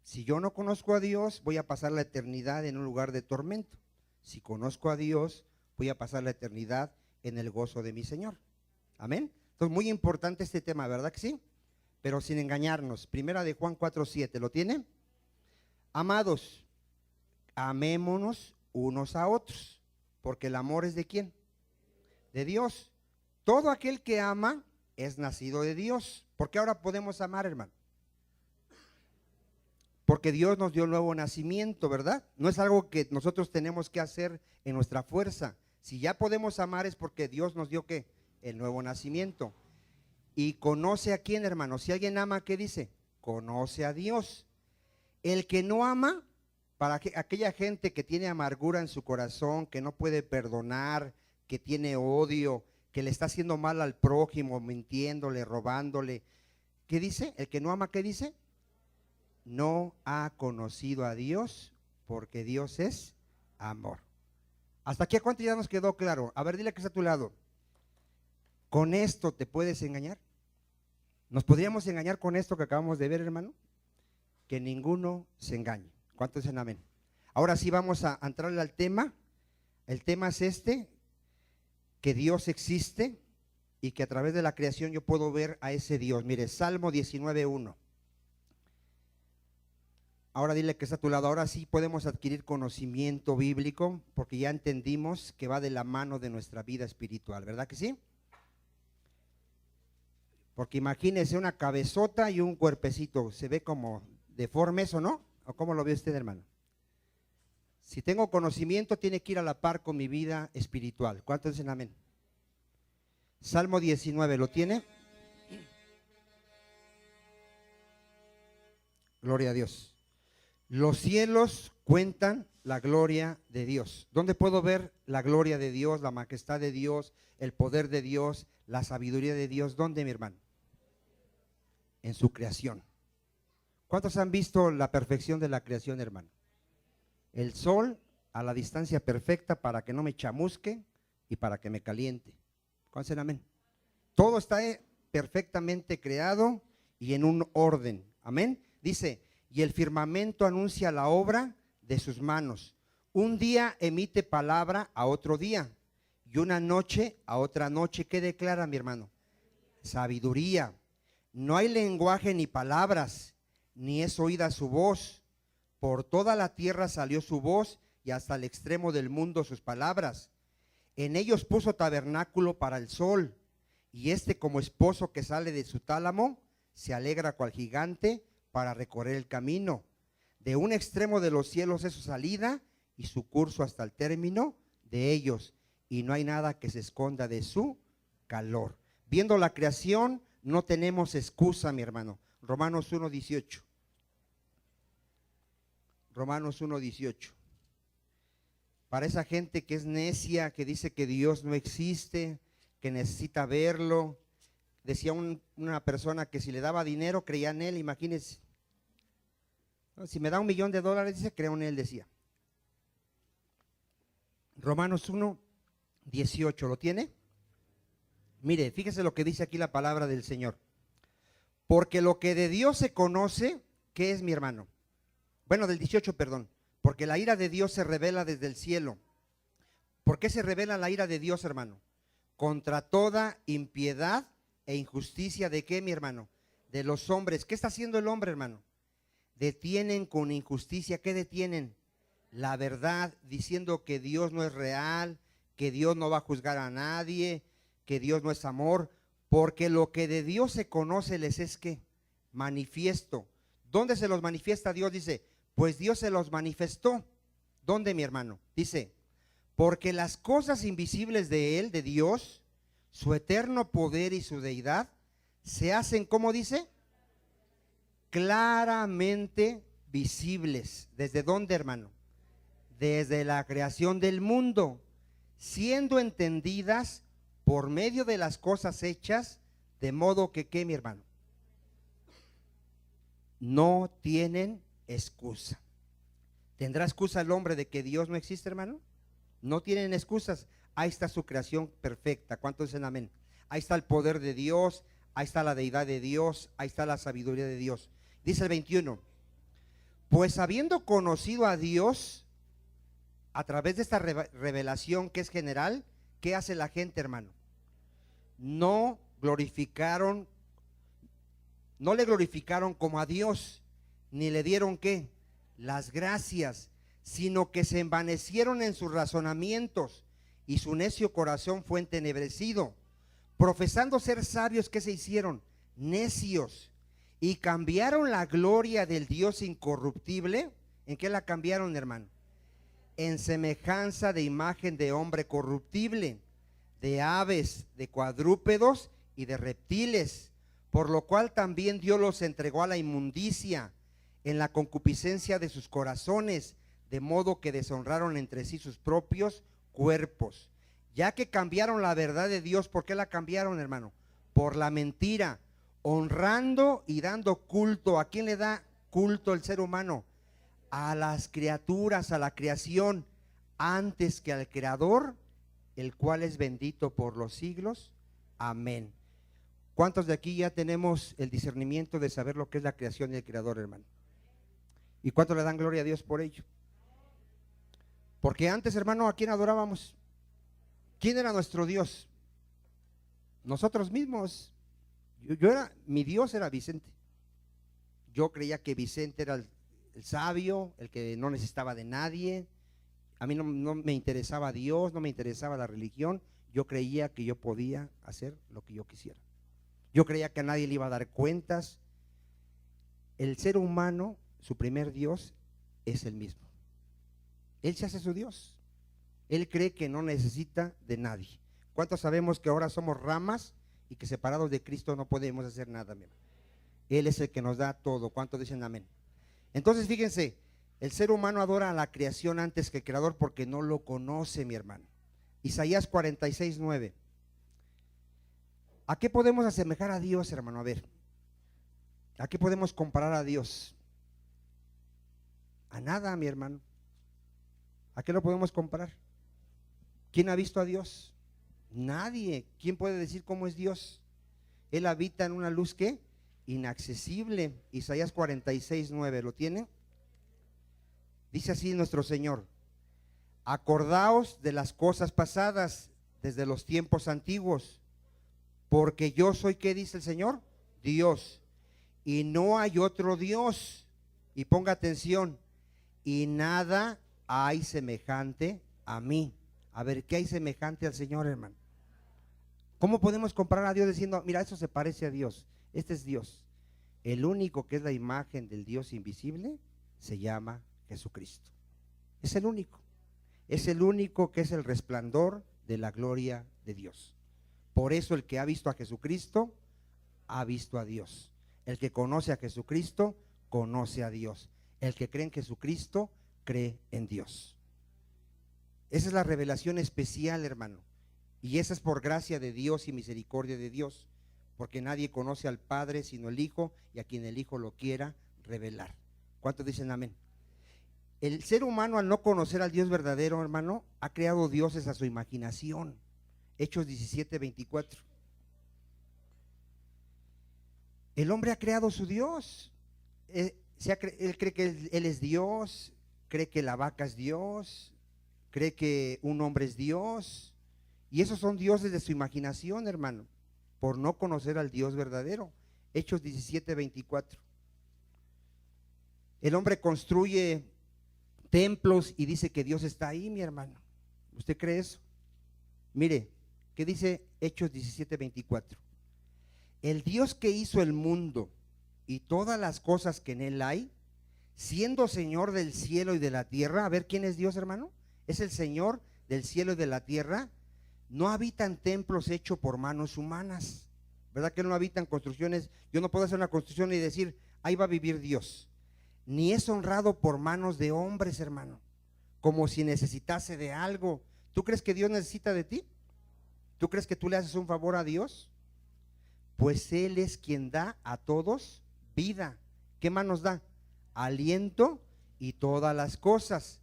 Si yo no conozco a Dios, voy a pasar la eternidad en un lugar de tormento. Si conozco a Dios, voy a pasar la eternidad en el gozo de mi Señor. Amén. Entonces, muy importante este tema, ¿verdad que sí? Pero sin engañarnos. Primera de Juan 4:7, ¿lo tiene? Amados, amémonos unos a otros, porque el amor es ¿de quién? De Dios. Todo aquel que ama es nacido de Dios. ¿Por qué ahora podemos amar, hermano? Porque Dios nos dio un nuevo nacimiento, ¿verdad? No es algo que nosotros tenemos que hacer en nuestra fuerza. Si ya podemos amar es porque Dios nos dio ¿qué? El nuevo nacimiento. Y conoce a quién, hermano. Si alguien ama, ¿qué dice? Conoce a Dios. El que no ama, para aquella gente que tiene amargura en su corazón, que no puede perdonar, que tiene odio, que le está haciendo mal al prójimo, mintiéndole, robándole, ¿qué dice? El que no ama, ¿qué dice? No ha conocido a Dios, porque Dios es amor. ¿Hasta aquí a cuánto ya nos quedó claro? A ver, dile que está a tu lado. ¿Con esto te puedes engañar? ¿Nos podríamos engañar con esto que acabamos de ver, hermano? Que ninguno se engañe. ¿Cuántos dicen amén? Ahora sí vamos a entrarle al tema. El tema es este, que Dios existe y que a través de la creación yo puedo ver a ese Dios. Mire, Salmo 19:1. Ahora dile que está a tu lado. Ahora sí podemos adquirir conocimiento bíblico porque ya entendimos que va de la mano de nuestra vida espiritual, ¿verdad que sí? Porque imagínese una cabezota y un cuerpecito, se ve como deforme eso, ¿no? ¿O cómo lo ve usted, hermano? Si tengo conocimiento, tiene que ir a la par con mi vida espiritual. ¿Cuántos dicen amén? Salmo 19, ¿lo tiene? Gloria a Dios. Los cielos cuentan la gloria de Dios. ¿Dónde puedo ver la gloria de Dios, la majestad de Dios, el poder de Dios, la sabiduría de Dios? ¿Dónde, mi hermano? En su creación. ¿Cuántos han visto la perfección de la creación, hermano? El sol a la distancia perfecta para que no me chamusque y para que me caliente. ¿Cuántos dicen amén? Todo está perfectamente creado y en un orden. Amén. Dice, y el firmamento anuncia la obra de sus manos. Un día emite palabra a otro día y una noche a otra noche. ¿Qué declara, mi hermano? Sabiduría. No hay lenguaje ni palabras, ni es oída su voz. Por toda la tierra salió su voz, y hasta el extremo del mundo sus palabras. En ellos puso tabernáculo para el sol, y como esposo que sale de su tálamo, se alegra cual gigante para recorrer el camino. De un extremo de los cielos es su salida, y su curso hasta el término de ellos, y no hay nada que se esconda de su calor. Viendo la creación, no tenemos excusa, mi hermano. Romanos 1:18. Romanos 1:18. Para esa gente que es necia, que dice que Dios no existe, que necesita verlo. Decía una persona que si le daba dinero, creía en él, imagínense. Si me da $1 millón, dice, creo en él, decía. Romanos 1:18, ¿lo tiene? Mire, fíjese lo que dice aquí la palabra del Señor. Porque lo que de Dios se conoce, ¿qué es, mi hermano? Bueno, del 18, perdón. Porque la ira de Dios se revela desde el cielo. ¿Por qué se revela la ira de Dios, hermano? Contra toda impiedad e injusticia, ¿de qué, mi hermano? De los hombres. ¿Qué está haciendo el hombre, hermano? Detienen con injusticia. ¿Qué detienen? La verdad, diciendo que Dios no es real, que Dios no va a juzgar a nadie, que Dios no es amor. Porque lo que de Dios se conoce les es que manifiesto. ¿Dónde se los manifiesta Dios? Dice, pues Dios se los manifestó. ¿Dónde, mi hermano? Dice, porque las cosas invisibles de Él, de Dios, su eterno poder y su deidad, se hacen, ¿cómo dice? Claramente visibles. ¿Desde dónde, hermano? Desde la creación del mundo, siendo entendidas por medio de las cosas hechas, de modo que, ¿qué, mi hermano? No tienen excusa. ¿Tendrá excusa el hombre de que Dios no existe, hermano? No tienen excusas. Ahí está su creación perfecta. ¿Cuántos dicen amén? Ahí está el poder de Dios, ahí está la deidad de Dios, ahí está la sabiduría de Dios. Dice el 21, pues habiendo conocido a Dios a través de esta revelación que es general, ¿qué hace la gente, hermano? No le glorificaron como a Dios, ni le dieron ¿qué? Las gracias, sino que se envanecieron en sus razonamientos, y su necio corazón fue entenebrecido. Profesando ser sabios, ¿qué se hicieron? Necios, y cambiaron la gloria del Dios incorruptible. ¿En qué la cambiaron, hermano? En semejanza de imagen de hombre corruptible, de aves, de cuadrúpedos y de reptiles, por lo cual también Dios los entregó a la inmundicia en la concupiscencia de sus corazones, de modo que deshonraron entre sí sus propios cuerpos. Ya que cambiaron la verdad de Dios, ¿por qué la cambiaron, hermano? Por la mentira, honrando y dando culto. ¿A quién le da culto el ser humano? A las criaturas, a la creación, antes que al Creador, el cual es bendito por los siglos. Amén. ¿Cuántos de aquí ya tenemos el discernimiento de saber lo que es la creación y el Creador, hermano? ¿Y cuántos le dan gloria a Dios por ello? Porque antes, hermano, ¿a quién adorábamos? ¿Quién era nuestro Dios? Nosotros mismos. Mi Dios era Vicente. Yo creía que Vicente era el sabio, el que no necesitaba de nadie. A mí no me interesaba Dios, no me interesaba la religión. Yo creía que yo podía hacer lo que yo quisiera. Yo creía que a nadie le iba a dar cuentas. El ser humano, su primer Dios, es el mismo. Él se hace su Dios. Él cree que no necesita de nadie. ¿Cuántos sabemos que ahora somos ramas y que separados de Cristo no podemos hacer nada? Él es el que nos da todo. ¿Cuántos dicen amén? Entonces fíjense, el ser humano adora a la creación antes que el Creador porque no lo conoce, mi hermano. Isaías 46:9. ¿A qué podemos asemejar a Dios, hermano? A ver, ¿a qué podemos comparar a Dios? A nada, mi hermano. ¿A qué lo podemos comparar? ¿Quién ha visto a Dios? Nadie. ¿Quién puede decir cómo es Dios? Él habita en una luz ¿qué? Inaccesible. Isaías 46:9, ¿lo tiene? Dice así nuestro Señor: acordaos de las cosas pasadas desde los tiempos antiguos, porque yo soy, ¿qué dice el Señor? Dios, y no hay otro Dios. Y ponga atención, y nada hay semejante a mí. A ver, ¿qué hay semejante al Señor, hermano? ¿Cómo podemos comparar a Dios diciendo, mira, eso se parece a Dios? Este es Dios. El único que es la imagen del Dios invisible se llama Jesucristo. Es el único. Es el único que es el resplandor de la gloria de Dios. Por eso el que ha visto a Jesucristo, ha visto a Dios. El que conoce a Jesucristo, conoce a Dios. El que cree en Jesucristo, cree en Dios. Esa es la revelación especial, hermano. Y esa es por gracia de Dios y misericordia de Dios. Porque nadie conoce al Padre sino el Hijo, y a quien el Hijo lo quiera revelar. ¿Cuántos dicen amén? El ser humano, al no conocer al Dios verdadero, hermano, ha creado dioses a su imaginación. Hechos 17:24. El hombre ha creado su Dios. Él cree que él es Dios, cree que la vaca es Dios, cree que un hombre es Dios. Y esos son dioses de su imaginación, hermano, por no conocer al Dios verdadero. Hechos 17:24. El hombre construye templos y dice que Dios está ahí, mi hermano. ¿Usted cree eso? Mire, ¿qué dice Hechos 17:24? El Dios que hizo el mundo y todas las cosas que en él hay, siendo Señor del cielo y de la tierra. A ver, ¿quién es Dios, hermano? Es el Señor del cielo y de la tierra. No habitan templos hechos por manos humanas. ¿Verdad que no habitan construcciones? Yo no puedo hacer una construcción y decir, ahí va a vivir Dios. Ni es honrado por manos de hombres, hermano, como si necesitase de algo. ¿Tú crees que Dios necesita de ti? ¿Tú crees que tú le haces un favor a Dios? Pues Él es quien da a todos vida. ¿Qué más nos da? Aliento y todas las cosas.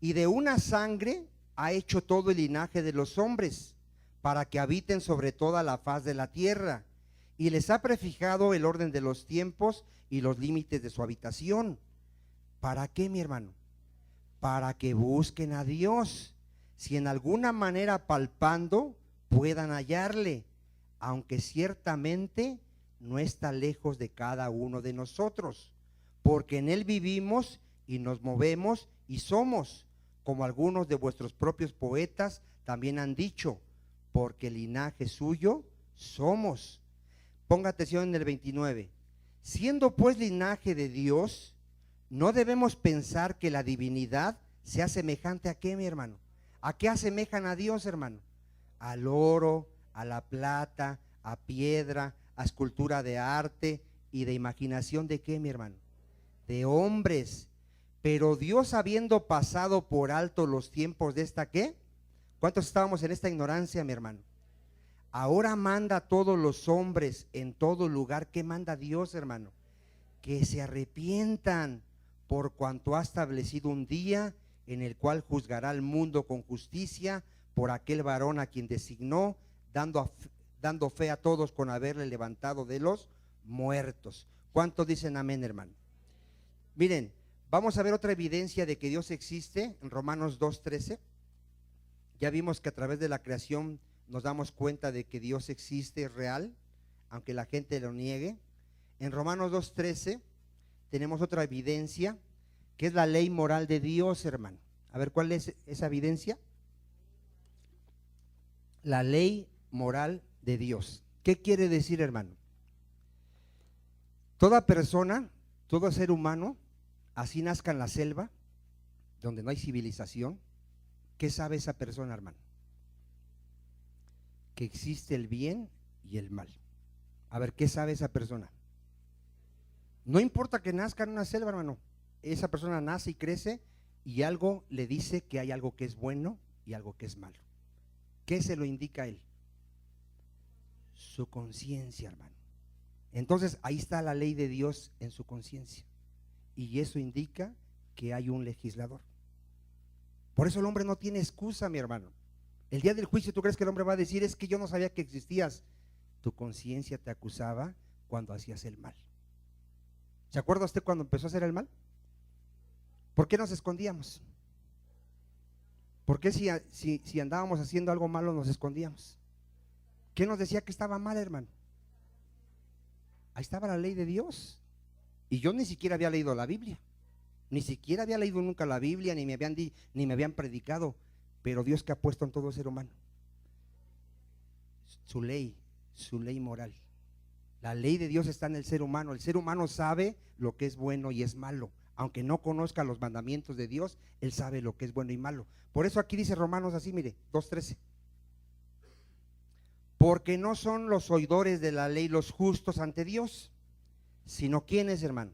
Y de una sangre ha hecho todo el linaje de los hombres, para que habiten sobre toda la faz de la tierra. Y les ha prefijado el orden de los tiempos y los límites de su habitación. ¿Para qué, mi hermano? Para que busquen a Dios, si en alguna manera palpando puedan hallarle, aunque ciertamente no está lejos de cada uno de nosotros, porque en él vivimos y nos movemos y somos, como algunos de vuestros propios poetas también han dicho, porque linaje suyo somos. Ponga atención en el 29. Siendo pues linaje de Dios, no debemos pensar que la divinidad sea semejante a qué, mi hermano. ¿A qué asemejan a Dios, hermano? Al oro, a la plata, a piedra, a escultura de arte y de imaginación de qué, mi hermano, de hombres. Pero Dios, habiendo pasado por alto los tiempos de esta ¿qué? ¿Cuántos estábamos en esta ignorancia, mi hermano? Ahora manda a todos los hombres en todo lugar. ¿Qué manda Dios, hermano? Que se arrepientan, por cuanto ha establecido un día en el cual juzgará al mundo con justicia por aquel varón a quien designó, dando fe a todos con haberle levantado de los muertos. ¿Cuántos dicen amén, hermano? Miren, vamos a ver otra evidencia de que Dios existe en Romanos 2:13. Ya vimos que a través de la creación nos damos cuenta de que Dios existe, es real, aunque la gente lo niegue. En Romanos 2:13 tenemos otra evidencia, que es la ley moral de Dios, hermano. A ver, ¿cuál es esa evidencia? La ley moral de Dios. ¿Qué quiere decir, hermano? Toda persona, todo ser humano, así nazca en la selva, donde no hay civilización, ¿qué sabe esa persona, hermano? Que existe el bien y el mal. A ver, ¿qué sabe esa persona? No importa que nazca en una selva, hermano, esa persona nace y crece y algo le dice que hay algo que es bueno y algo que es malo. ¿Qué se lo indica a él? Su conciencia, hermano. Entonces ahí está la ley de Dios en su conciencia, y eso indica que hay un legislador. Por eso el hombre no tiene excusa, mi hermano. El día del juicio, ¿tú crees que el hombre va a decir, es que yo no sabía que existías? Tu conciencia te acusaba cuando hacías el mal. ¿Se acuerda usted cuando empezó a hacer el mal? ¿Por qué nos escondíamos? ¿Por qué si andábamos haciendo algo malo nos escondíamos? ¿Qué nos decía que estaba mal, hermano? Ahí estaba la ley de Dios. Y yo ni siquiera había leído la Biblia. Ni siquiera había leído nunca la Biblia, ni me habían predicado. Pero Dios, que ha puesto en todo ser humano su ley moral. La ley de Dios está en el ser humano. El ser humano sabe lo que es bueno y es malo. Aunque no conozca los mandamientos de Dios, él sabe lo que es bueno y malo. Por eso aquí dice Romanos así, mire, 2:13. Porque no son los oidores de la ley los justos ante Dios, sino ¿quiénes, hermano?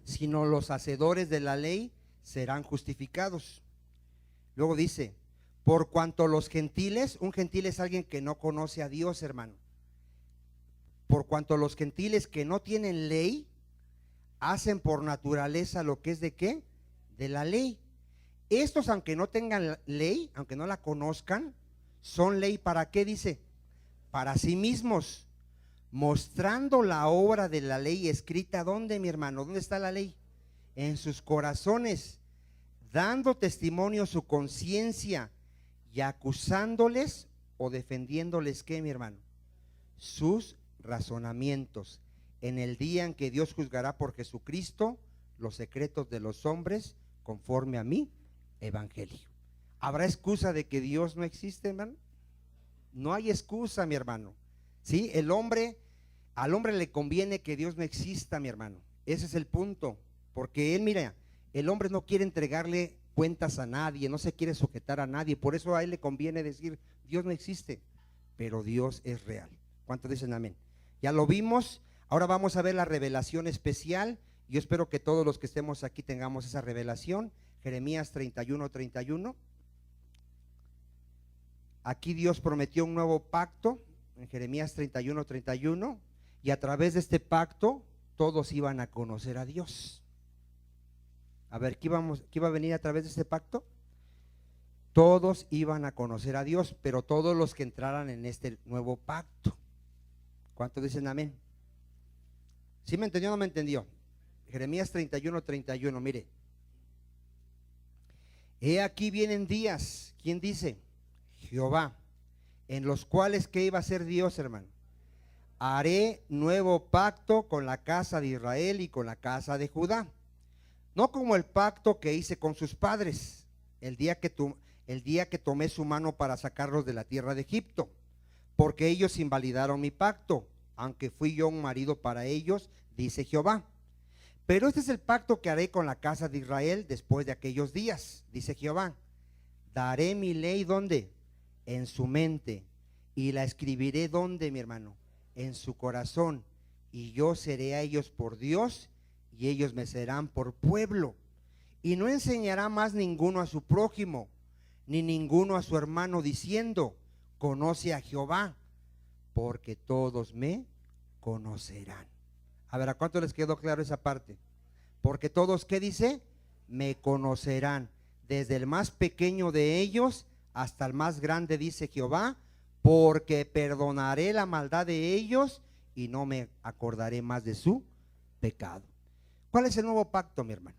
Sino los hacedores de la ley serán justificados. Luego dice, por cuanto los gentiles, un gentil es alguien que no conoce a Dios, hermano. Por cuanto los gentiles que no tienen ley, hacen por naturaleza lo que es de ¿qué? De la ley. Estos, aunque no tengan ley, aunque no la conozcan, son ley ¿para qué? Dice, para sí mismos, mostrando la obra de la ley escrita. ¿Dónde, mi hermano? ¿Dónde está la ley? En sus corazones, dando testimonio su conciencia y acusándoles o defendiéndoles ¿qué, mi hermano? Sus razonamientos, en el día en que Dios juzgará por Jesucristo los secretos de los hombres conforme a mi evangelio. ¿Habrá excusa de que Dios no existe, hermano? No hay excusa, mi hermano. ¿Sí? Al hombre le conviene que Dios no exista, mi hermano. Ese es el punto. Porque él, mira, el hombre no quiere entregarle cuentas a nadie, no se quiere sujetar a nadie. Por eso a él le conviene decir, Dios no existe, pero Dios es real. ¿Cuántos dicen amén? Ya lo vimos. Ahora vamos a ver la revelación especial. Yo espero que todos los que estemos aquí tengamos esa revelación. Jeremías 31:31. Aquí Dios prometió un nuevo pacto en Jeremías 31:31, y a través de este pacto todos iban a conocer a Dios. A ver, ¿qué iba a venir a través de este pacto? Todos iban a conocer a Dios, pero todos los que entraran en este nuevo pacto. ¿Cuántos dicen amén? ¿Sí me entendió o no me entendió? Jeremías 31:31, mire. He aquí vienen días, ¿quién dice? Jehová, en los cuales ¿qué iba a hacer Dios, hermano? Haré nuevo pacto con la casa de Israel y con la casa de Judá, no como el pacto que hice con sus padres el día que tomé su mano para sacarlos de la tierra de Egipto, porque ellos invalidaron mi pacto, aunque fui yo un marido para ellos, dice Jehová. Pero este es el pacto que haré con la casa de Israel después de aquellos días, dice Jehová. Daré mi ley, ¿dónde? En su mente, y la escribiré, ¿dónde, mi hermano? En su corazón, y yo seré a ellos por Dios, y ellos me serán por pueblo. Y no enseñará más ninguno a su prójimo, ni ninguno a su hermano, diciendo, conoce a Jehová, porque todos me conocerán. A ver, ¿a cuánto les quedó claro esa parte? Porque todos, ¿qué dice? Me conocerán, desde el más pequeño de ellos hasta el más grande, dice Jehová, porque perdonaré la maldad de ellos y no me acordaré más de su pecado. ¿Cuál es el nuevo pacto, mi hermano?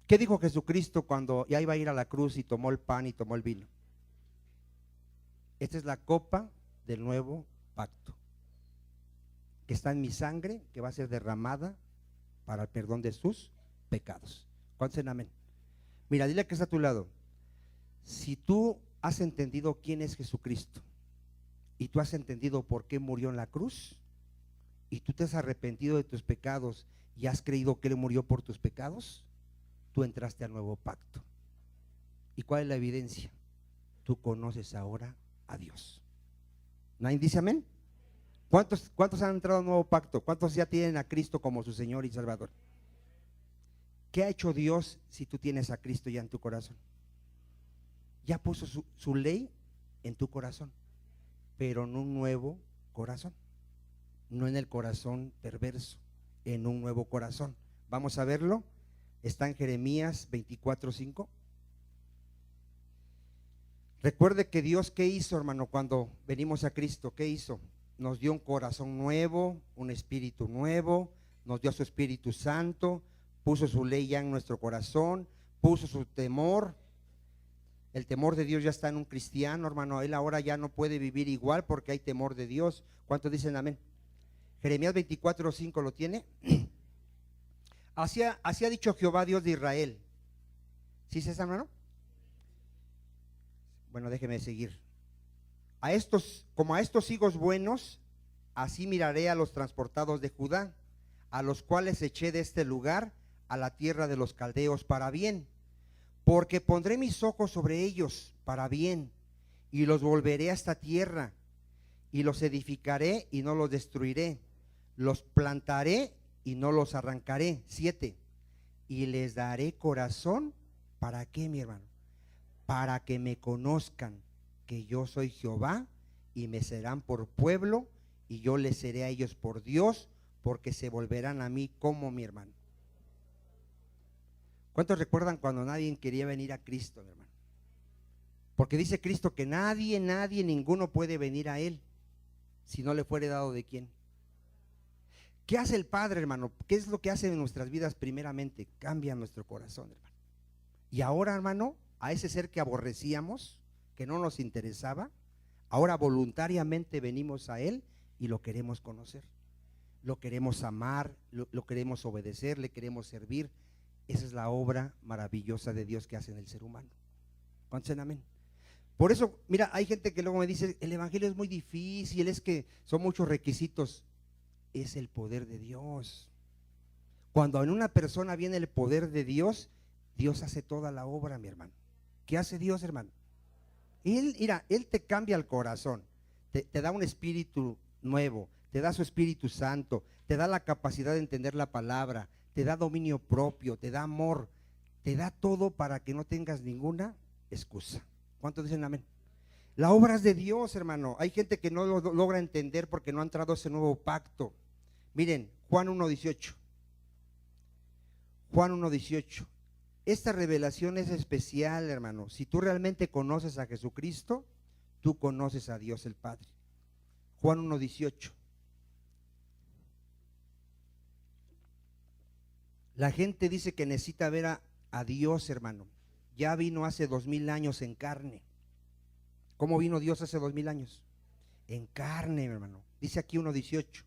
¿Qué dijo Jesucristo cuando ya iba a ir a la cruz y tomó el pan y tomó el vino? Esta es la copa del nuevo pacto, que está en mi sangre, que va a ser derramada para el perdón de sus pecados. ¿Cuántos dicen amén? Mira, dile que está a tu lado. Si tú has entendido quién es Jesucristo, y tú has entendido por qué murió en la cruz, y tú te has arrepentido de tus pecados y has creído que Él murió por tus pecados, tú entraste al nuevo pacto. ¿Y cuál es la evidencia? Tú conoces ahora a Dios. ¿Nadie dice amén? ¿Cuántos han entrado al nuevo pacto? ¿Cuántos ya tienen a Cristo como su Señor y Salvador? ¿Qué ha hecho Dios si tú tienes a Cristo ya en tu corazón? Ya puso su ley en tu corazón, pero en un nuevo corazón, no en el corazón perverso, en un nuevo corazón. Vamos a verlo. Está en Jeremías 24:5. Recuerde que Dios, ¿qué hizo, hermano? Cuando venimos a Cristo, ¿qué hizo? Nos dio un corazón nuevo, un espíritu nuevo, nos dio su Espíritu Santo, puso su ley ya en nuestro corazón, puso su temor. El temor de Dios ya está en un cristiano, hermano. Él ahora ya no puede vivir igual porque hay temor de Dios. ¿Cuántos dicen amén? Jeremías 24:5 lo tiene. Así ha dicho Jehová, Dios de Israel. ¿Sí es esa, hermano? Bueno, déjeme seguir. Como a estos higos buenos, así miraré a los transportados de Judá, a los cuales eché de este lugar a la tierra de los caldeos para bien, porque pondré mis ojos sobre ellos para bien, y los volveré a esta tierra, y los edificaré y no los destruiré, los plantaré y no los arrancaré. 7. Y les daré corazón, ¿para qué, mi hermano? Para que me conozcan que yo soy Jehová, y me serán por pueblo, y yo les seré a ellos por Dios, porque se volverán a mí como mi hermano. ¿Cuántos recuerdan cuando nadie quería venir a Cristo, mi hermano? Porque dice Cristo que nadie, ninguno puede venir a Él si no le fuere dado de quién. ¿Qué hace el Padre, hermano? ¿Qué es lo que hace en nuestras vidas primeramente? Cambia nuestro corazón, hermano. Y ahora, hermano, a ese ser que aborrecíamos, que no nos interesaba, ahora voluntariamente venimos a Él y lo queremos conocer, lo queremos amar, lo queremos obedecer, le queremos servir. Esa es la obra maravillosa de Dios que hace en el ser humano. ¿Cuántos dicen amén? Por eso, mira, hay gente que luego me dice, el evangelio es muy difícil, es que son muchos requisitos. Es el poder de Dios. Cuando en una persona viene el poder de Dios, Dios hace toda la obra, mi hermano. ¿Qué hace Dios, hermano? Mira, Él te cambia el corazón, te da un espíritu nuevo, te da su Espíritu Santo, te da la capacidad de entender la palabra, te da dominio propio, te da amor, te da todo para que no tengas ninguna excusa. ¿Cuántos dicen amén? La obra es de Dios, hermano. Hay gente que no lo logra entender porque no ha entrado a ese nuevo pacto. Miren, Juan 1:18. Juan 1:18. Esta revelación es especial, hermano. Si tú realmente conoces a Jesucristo, tú conoces a Dios el Padre. Juan 1:18. La gente dice que necesita ver a Dios, hermano. Ya vino hace 2000 años en carne. ¿Cómo vino Dios hace 2000 años? En carne, hermano. Dice aquí 1:18.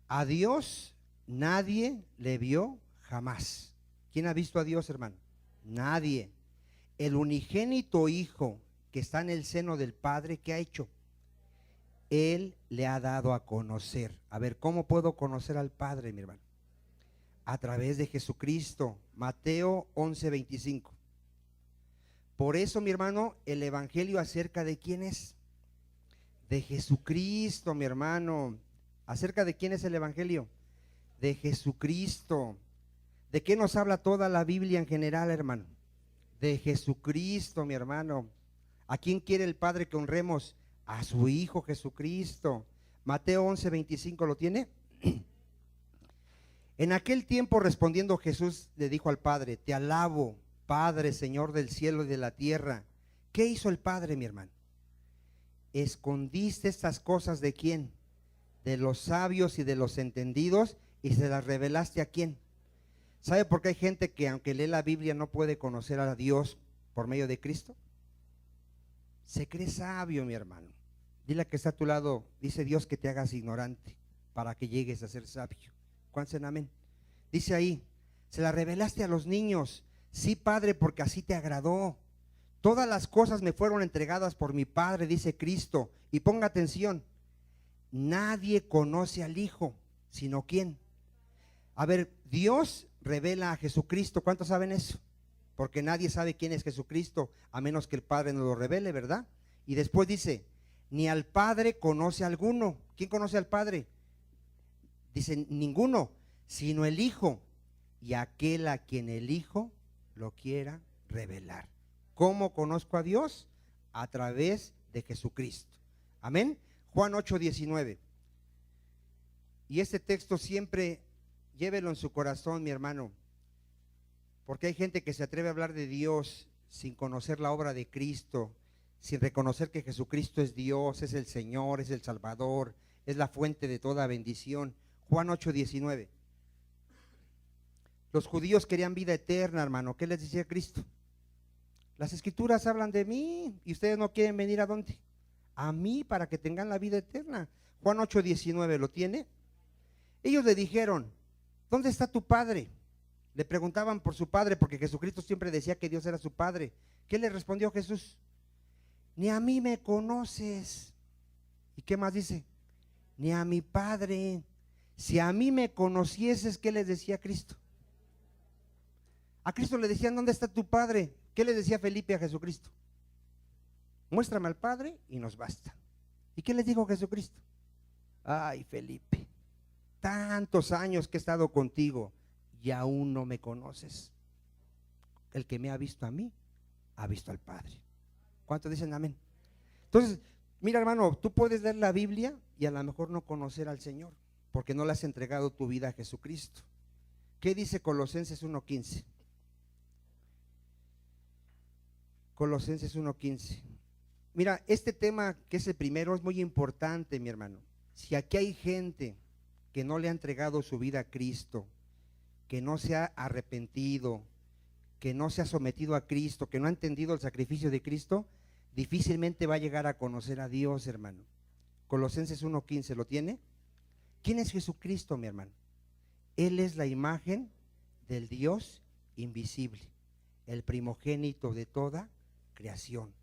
A Dios nadie le vio jamás. ¿Quién ha visto a Dios, hermano? Nadie. El unigénito Hijo que está en el seno del Padre, ¿qué ha hecho? Él le ha dado a conocer. A ver, ¿cómo puedo conocer al Padre, mi hermano? A través de Jesucristo. Mateo 11:25. Por eso, mi hermano, el evangelio acerca de quién es. De Jesucristo, mi hermano. ¿Acerca de quién es el evangelio? De Jesucristo. ¿De qué nos habla toda la Biblia en general, hermano? De Jesucristo, mi hermano. ¿A quién quiere el Padre que honremos? A su Hijo Jesucristo. Mateo 11:25, ¿lo tiene? En aquel tiempo, respondiendo Jesús, le dijo al Padre: te alabo, Padre, Señor del cielo y de la tierra. ¿Qué hizo el Padre, mi hermano? Escondiste estas cosas ¿de quién? De los sabios y de los entendidos, y se las revelaste ¿a quién? ¿Sabe por qué hay gente que aunque lee la Biblia no puede conocer a Dios por medio de Cristo? Se cree sabio, mi hermano. Dile a que está a tu lado, dice Dios que te hagas ignorante para que llegues a ser sabio. ¿Cuántos dicen amén? Dice ahí, se la revelaste a los niños. Sí, Padre, porque así te agradó. Todas las cosas me fueron entregadas por mi Padre, dice Cristo. Y ponga atención, nadie conoce al Hijo, sino ¿quién? A ver, Dios revela a Jesucristo. ¿Cuántos saben eso? Porque nadie sabe quién es Jesucristo, a menos que el Padre nos lo revele, ¿verdad? Y después dice, ni al Padre conoce alguno. ¿Quién conoce al Padre? Dice, ninguno, sino el Hijo, y aquel a quien el Hijo lo quiera revelar. ¿Cómo conozco a Dios? A través de Jesucristo. Amén. Juan 8:19. Y este texto siempre llévelo en su corazón, mi hermano, porque hay gente que se atreve a hablar de Dios sin conocer la obra de Cristo, sin reconocer que Jesucristo es Dios, es el Señor, es el Salvador, es la fuente de toda bendición. Juan 8:19. Los judíos querían vida eterna, hermano. ¿Qué les decía Cristo? Las escrituras hablan de mí y ustedes no quieren venir ¿a dónde? A mí, para que tengan la vida eterna. Juan 8:19, ¿lo tiene? Ellos le dijeron, ¿dónde está tu padre? Le preguntaban por su padre, porque Jesucristo siempre decía que Dios era su padre. ¿Qué le respondió Jesús? Ni a mí me conoces. ¿Y qué más dice? Ni a mi padre. Si a mí me conocieses, ¿qué les decía Cristo? A Cristo le decían, ¿dónde está tu padre? ¿Qué le decía Felipe a Jesucristo? Muéstrame al Padre y nos basta. ¿Y qué les dijo Jesucristo? Ay, Felipe, tantos años que he estado contigo y aún no me conoces. El que me ha visto a mí, ha visto al Padre. ¿Cuántos dicen amén? Entonces, mira, hermano, tú puedes leer la Biblia y a lo mejor no conocer al Señor, porque no le has entregado tu vida a Jesucristo. ¿Qué dice Colosenses 1:15? Colosenses 1:15. Mira, este tema que es el primero es muy importante, mi hermano. Si aquí hay gente que no le ha entregado su vida a Cristo, que no se ha arrepentido, que no se ha sometido a Cristo, que no ha entendido el sacrificio de Cristo, difícilmente va a llegar a conocer a Dios, hermano. Colosenses 1:15, ¿lo tiene? ¿Quién es Jesucristo, mi hermano? Él es la imagen del Dios invisible, el primogénito de toda creación,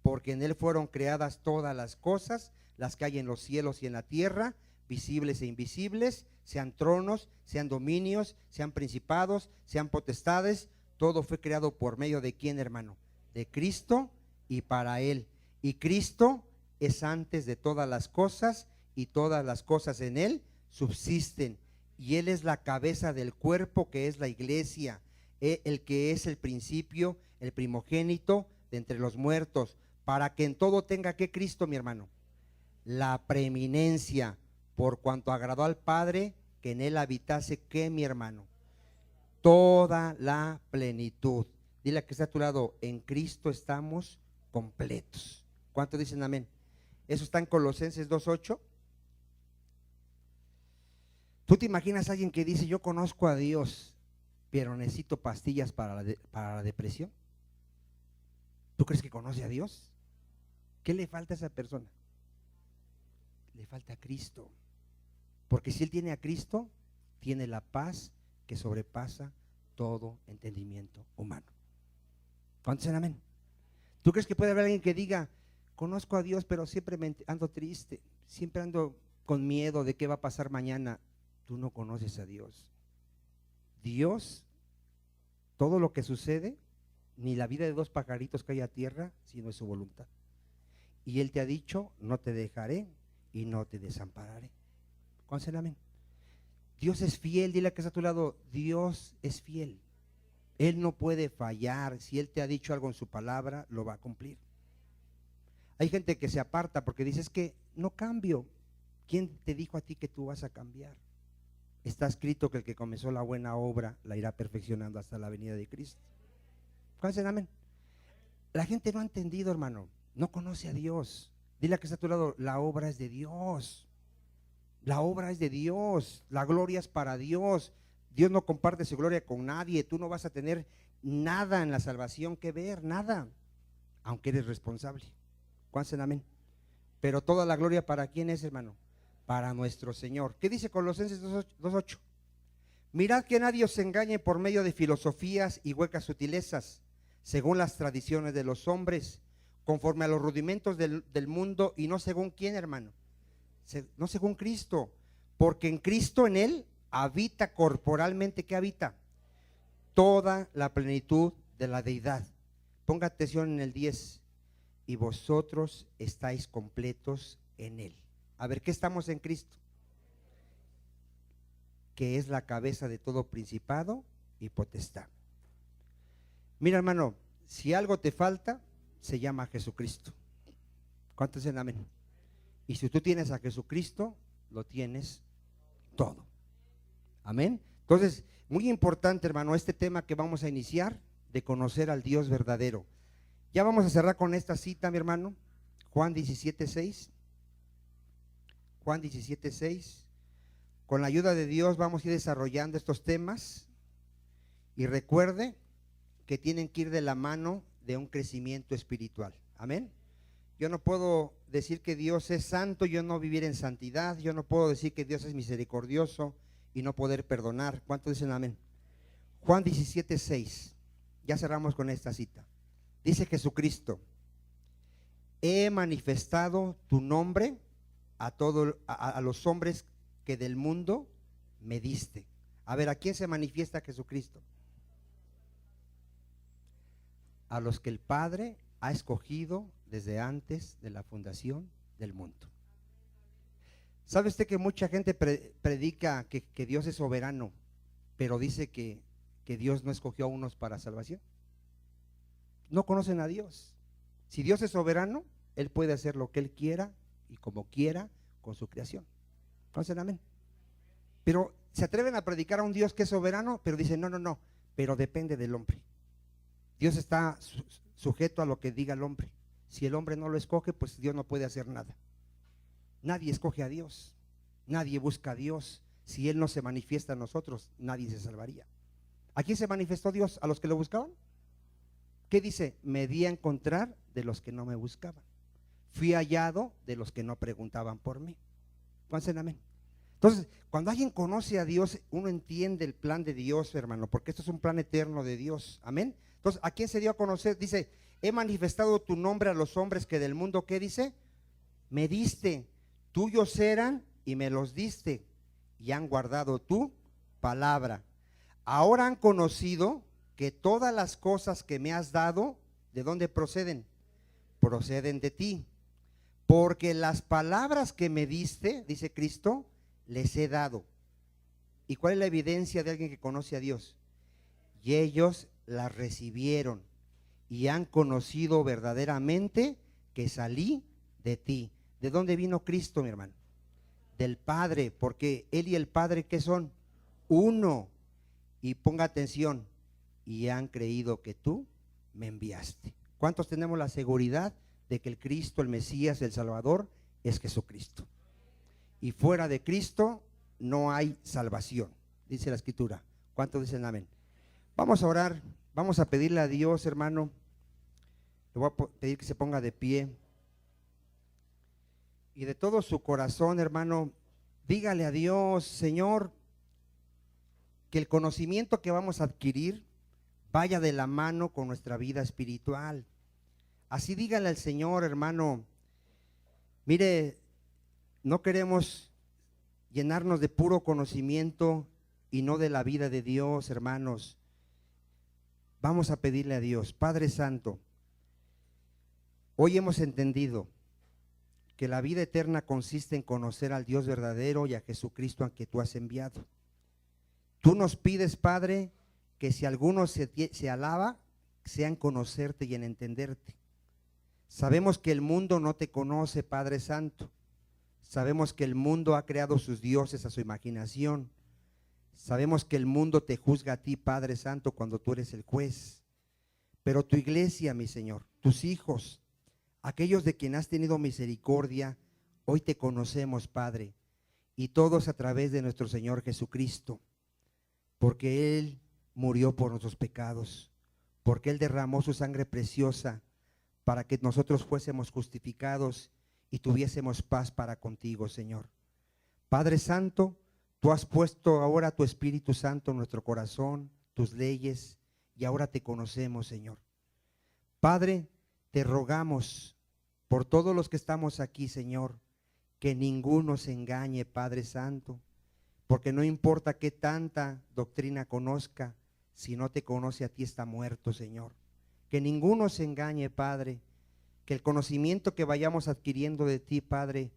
porque en Él fueron creadas todas las cosas, las que hay en los cielos y en la tierra, visibles e invisibles, sean tronos, sean dominios, sean principados, sean potestades. Todo fue creado por medio de ¿quién, hermano? De Cristo y para Él. Y Cristo es antes de todas las cosas, y todas las cosas en Él subsisten. Y Él es la cabeza del cuerpo, que es la iglesia, el que es el principio, el primogénito de entre los muertos, para que en todo tenga que Cristo, mi hermano, la preeminencia, por cuanto agradó al Padre que en Él habitase, ¿qué, mi hermano? Toda la plenitud. Dile a que está a tu lado, en Cristo estamos completos. ¿Cuántos dicen amén? Eso está en Colosenses 2:8. ¿Tú te imaginas a alguien que dice, yo conozco a Dios, pero necesito pastillas para la depresión? ¿Tú crees que conoce a Dios? ¿Qué le falta a esa persona? Le falta a Cristo. Porque si él tiene a Cristo, tiene la paz que sobrepasa todo entendimiento humano. ¿Cuántos dicen amén? ¿Tú crees que puede haber alguien que diga, conozco a Dios, pero siempre ando triste, siempre ando con miedo de qué va a pasar mañana? Tú no conoces a Dios. Dios, todo lo que sucede, ni la vida de dos pajaritos cae a tierra, sino es su voluntad. Y Él te ha dicho, no te dejaré y no te desampararé. ¿Cuántos dicen amén? Dios es fiel. Dile a que está a tu lado, Dios es fiel. Él no puede fallar. Si Él te ha dicho algo en su palabra, lo va a cumplir. Hay gente que se aparta porque dice, es que no cambio. ¿Quién te dijo a ti que tú vas a cambiar? Está escrito que el que comenzó la buena obra la irá perfeccionando hasta la venida de Cristo. ¿Cuántos dicen amén? La gente no ha entendido, hermano. No conoce a Dios. Dile a que está a tu lado, la obra es de Dios. La obra es de Dios, la gloria es para Dios. Dios no comparte su gloria con nadie. Tú no vas a tener nada en la salvación que ver, nada, aunque eres responsable. ¿Cuántos dicen amén? Pero toda la gloria, ¿para quién es, hermano? Para nuestro Señor. ¿Qué dice Colosenses 2:8? Mirad que nadie os engañe por medio de filosofías y huecas sutilezas, según las tradiciones de los hombres, conforme a los rudimentos del mundo, y no según quién, hermano, no según Cristo, porque en Cristo, en Él, habita corporalmente, ¿qué habita? Toda la plenitud de la deidad. Ponga atención en el 10, y vosotros estáis completos en Él. A ver, ¿qué estamos en Cristo? Que es la cabeza de todo principado y potestad. Mira, hermano, si algo te falta, se llama Jesucristo. ¿Cuántos dicen amén? Y si tú tienes a Jesucristo, lo tienes todo. Amén. Entonces, muy importante, hermano, este tema que vamos a iniciar, de conocer al Dios verdadero. Ya vamos a cerrar con esta cita, mi hermano. Juan 17:6. Juan 17:6. Con la ayuda de Dios vamos a ir desarrollando estos temas. Y recuerde que tienen que ir de la mano de un crecimiento espiritual. Amén. Yo no puedo decir que Dios es santo, yo no vivir en santidad. Yo no puedo decir que Dios es misericordioso y no poder perdonar. ¿Cuántos dicen amén? Juan 17:6. Ya cerramos con esta cita. Dice Jesucristo: he manifestado tu nombre a los hombres que del mundo me diste. A ver, ¿a quién se manifiesta Jesucristo? A los que el Padre ha escogido desde antes de la fundación del mundo. ¿Sabe usted que mucha gente predica que Dios es soberano, pero dice que Dios no escogió a unos para salvación? No conocen a Dios. Si Dios es soberano, Él puede hacer lo que Él quiera y como quiera con su creación. ¿Conocen? Amén. Pero se atreven a predicar a un Dios que es soberano, pero dicen no, pero depende del hombre. Dios está sujeto a lo que diga el hombre. Si el hombre no lo escoge, pues Dios no puede hacer nada. Nadie escoge a Dios, nadie busca a Dios. Si Él no se manifiesta a nosotros, nadie se salvaría. ¿A quién se manifestó Dios? ¿A los que lo buscaban? ¿Qué dice? Me di a encontrar de los que no me buscaban. Fui hallado de los que no preguntaban por mí. ¿Cuántos amén? Entonces, cuando alguien conoce a Dios, uno entiende el plan de Dios, hermano, porque esto es un plan eterno de Dios. Amén. Entonces, ¿a quién se dio a conocer? Dice: he manifestado tu nombre a los hombres que del mundo, ¿qué dice? Me diste. Tuyos eran y me los diste, y han guardado tu palabra. Ahora han conocido que todas las cosas que me has dado, ¿de dónde proceden? Proceden de ti. Porque las palabras que me diste, dice Cristo, les he dado. ¿Y cuál es la evidencia de alguien que conoce a Dios? Y ellos las recibieron y han conocido verdaderamente que salí de ti. ¿De dónde vino Cristo, mi hermano? Del Padre, porque Él y el Padre, ¿qué son? Uno. Y ponga atención, y han creído que tú me enviaste. ¿Cuántos tenemos la seguridad de que el Cristo, el Mesías, el Salvador, es Jesucristo? Y fuera de Cristo no hay salvación, dice la Escritura. ¿Cuántos dicen amén? Vamos a orar, vamos a pedirle a Dios, hermano. Le voy a pedir que se ponga de pie. Y de todo su corazón, hermano, dígale a Dios: Señor, que el conocimiento que vamos a adquirir vaya de la mano con nuestra vida espiritual. Así dígale al Señor, hermano: mire, no queremos llenarnos de puro conocimiento y no de la vida de Dios, hermanos. Vamos a pedirle a Dios: Padre Santo, hoy hemos entendido que la vida eterna consiste en conocer al Dios verdadero y a Jesucristo a quien tú has enviado. Tú nos pides, Padre, que si alguno se alaba, sea en conocerte y en entenderte. Sabemos que el mundo no te conoce, Padre Santo. Sabemos que el mundo ha creado sus dioses a su imaginación. Sabemos que el mundo te juzga a ti, Padre Santo, cuando tú eres el juez. Pero tu iglesia, mi Señor, tus hijos, aquellos de quien has tenido misericordia, hoy te conocemos, Padre, y todos a través de nuestro Señor Jesucristo, porque Él murió por nuestros pecados, porque Él derramó su sangre preciosa para que nosotros fuésemos justificados y tuviésemos paz para contigo, Señor. Padre Santo, tú has puesto ahora tu Espíritu Santo en nuestro corazón, tus leyes, y ahora te conocemos, Señor. Padre, te rogamos por todos los que estamos aquí, Señor, que ninguno se engañe, Padre Santo, porque no importa qué tanta doctrina conozca, si no te conoce a ti está muerto, Señor. Que ninguno se engañe, Padre, que el conocimiento que vayamos adquiriendo de ti, Padre,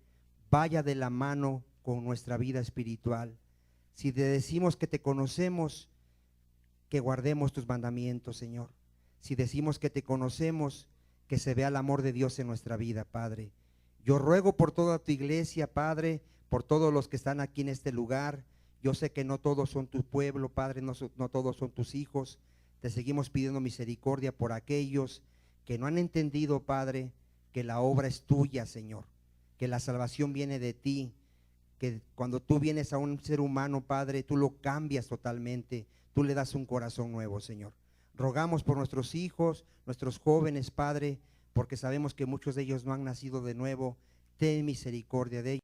vaya de la mano con nuestra vida espiritual. Si te decimos que te conocemos, que guardemos tus mandamientos, Señor. Si decimos que te conocemos, que se vea el amor de Dios en nuestra vida, Padre. Yo ruego por toda tu iglesia, Padre, por todos los que están aquí en este lugar. Yo sé que no todos son tu pueblo, Padre, no todos son tus hijos. Te seguimos pidiendo misericordia por aquellos que no han entendido, Padre, que la obra es tuya, Señor, que la salvación viene de ti, que cuando tú vienes a un ser humano, Padre, tú lo cambias totalmente, tú le das un corazón nuevo, Señor. Rogamos por nuestros hijos, nuestros jóvenes, Padre, porque sabemos que muchos de ellos no han nacido de nuevo. Ten misericordia de ellos.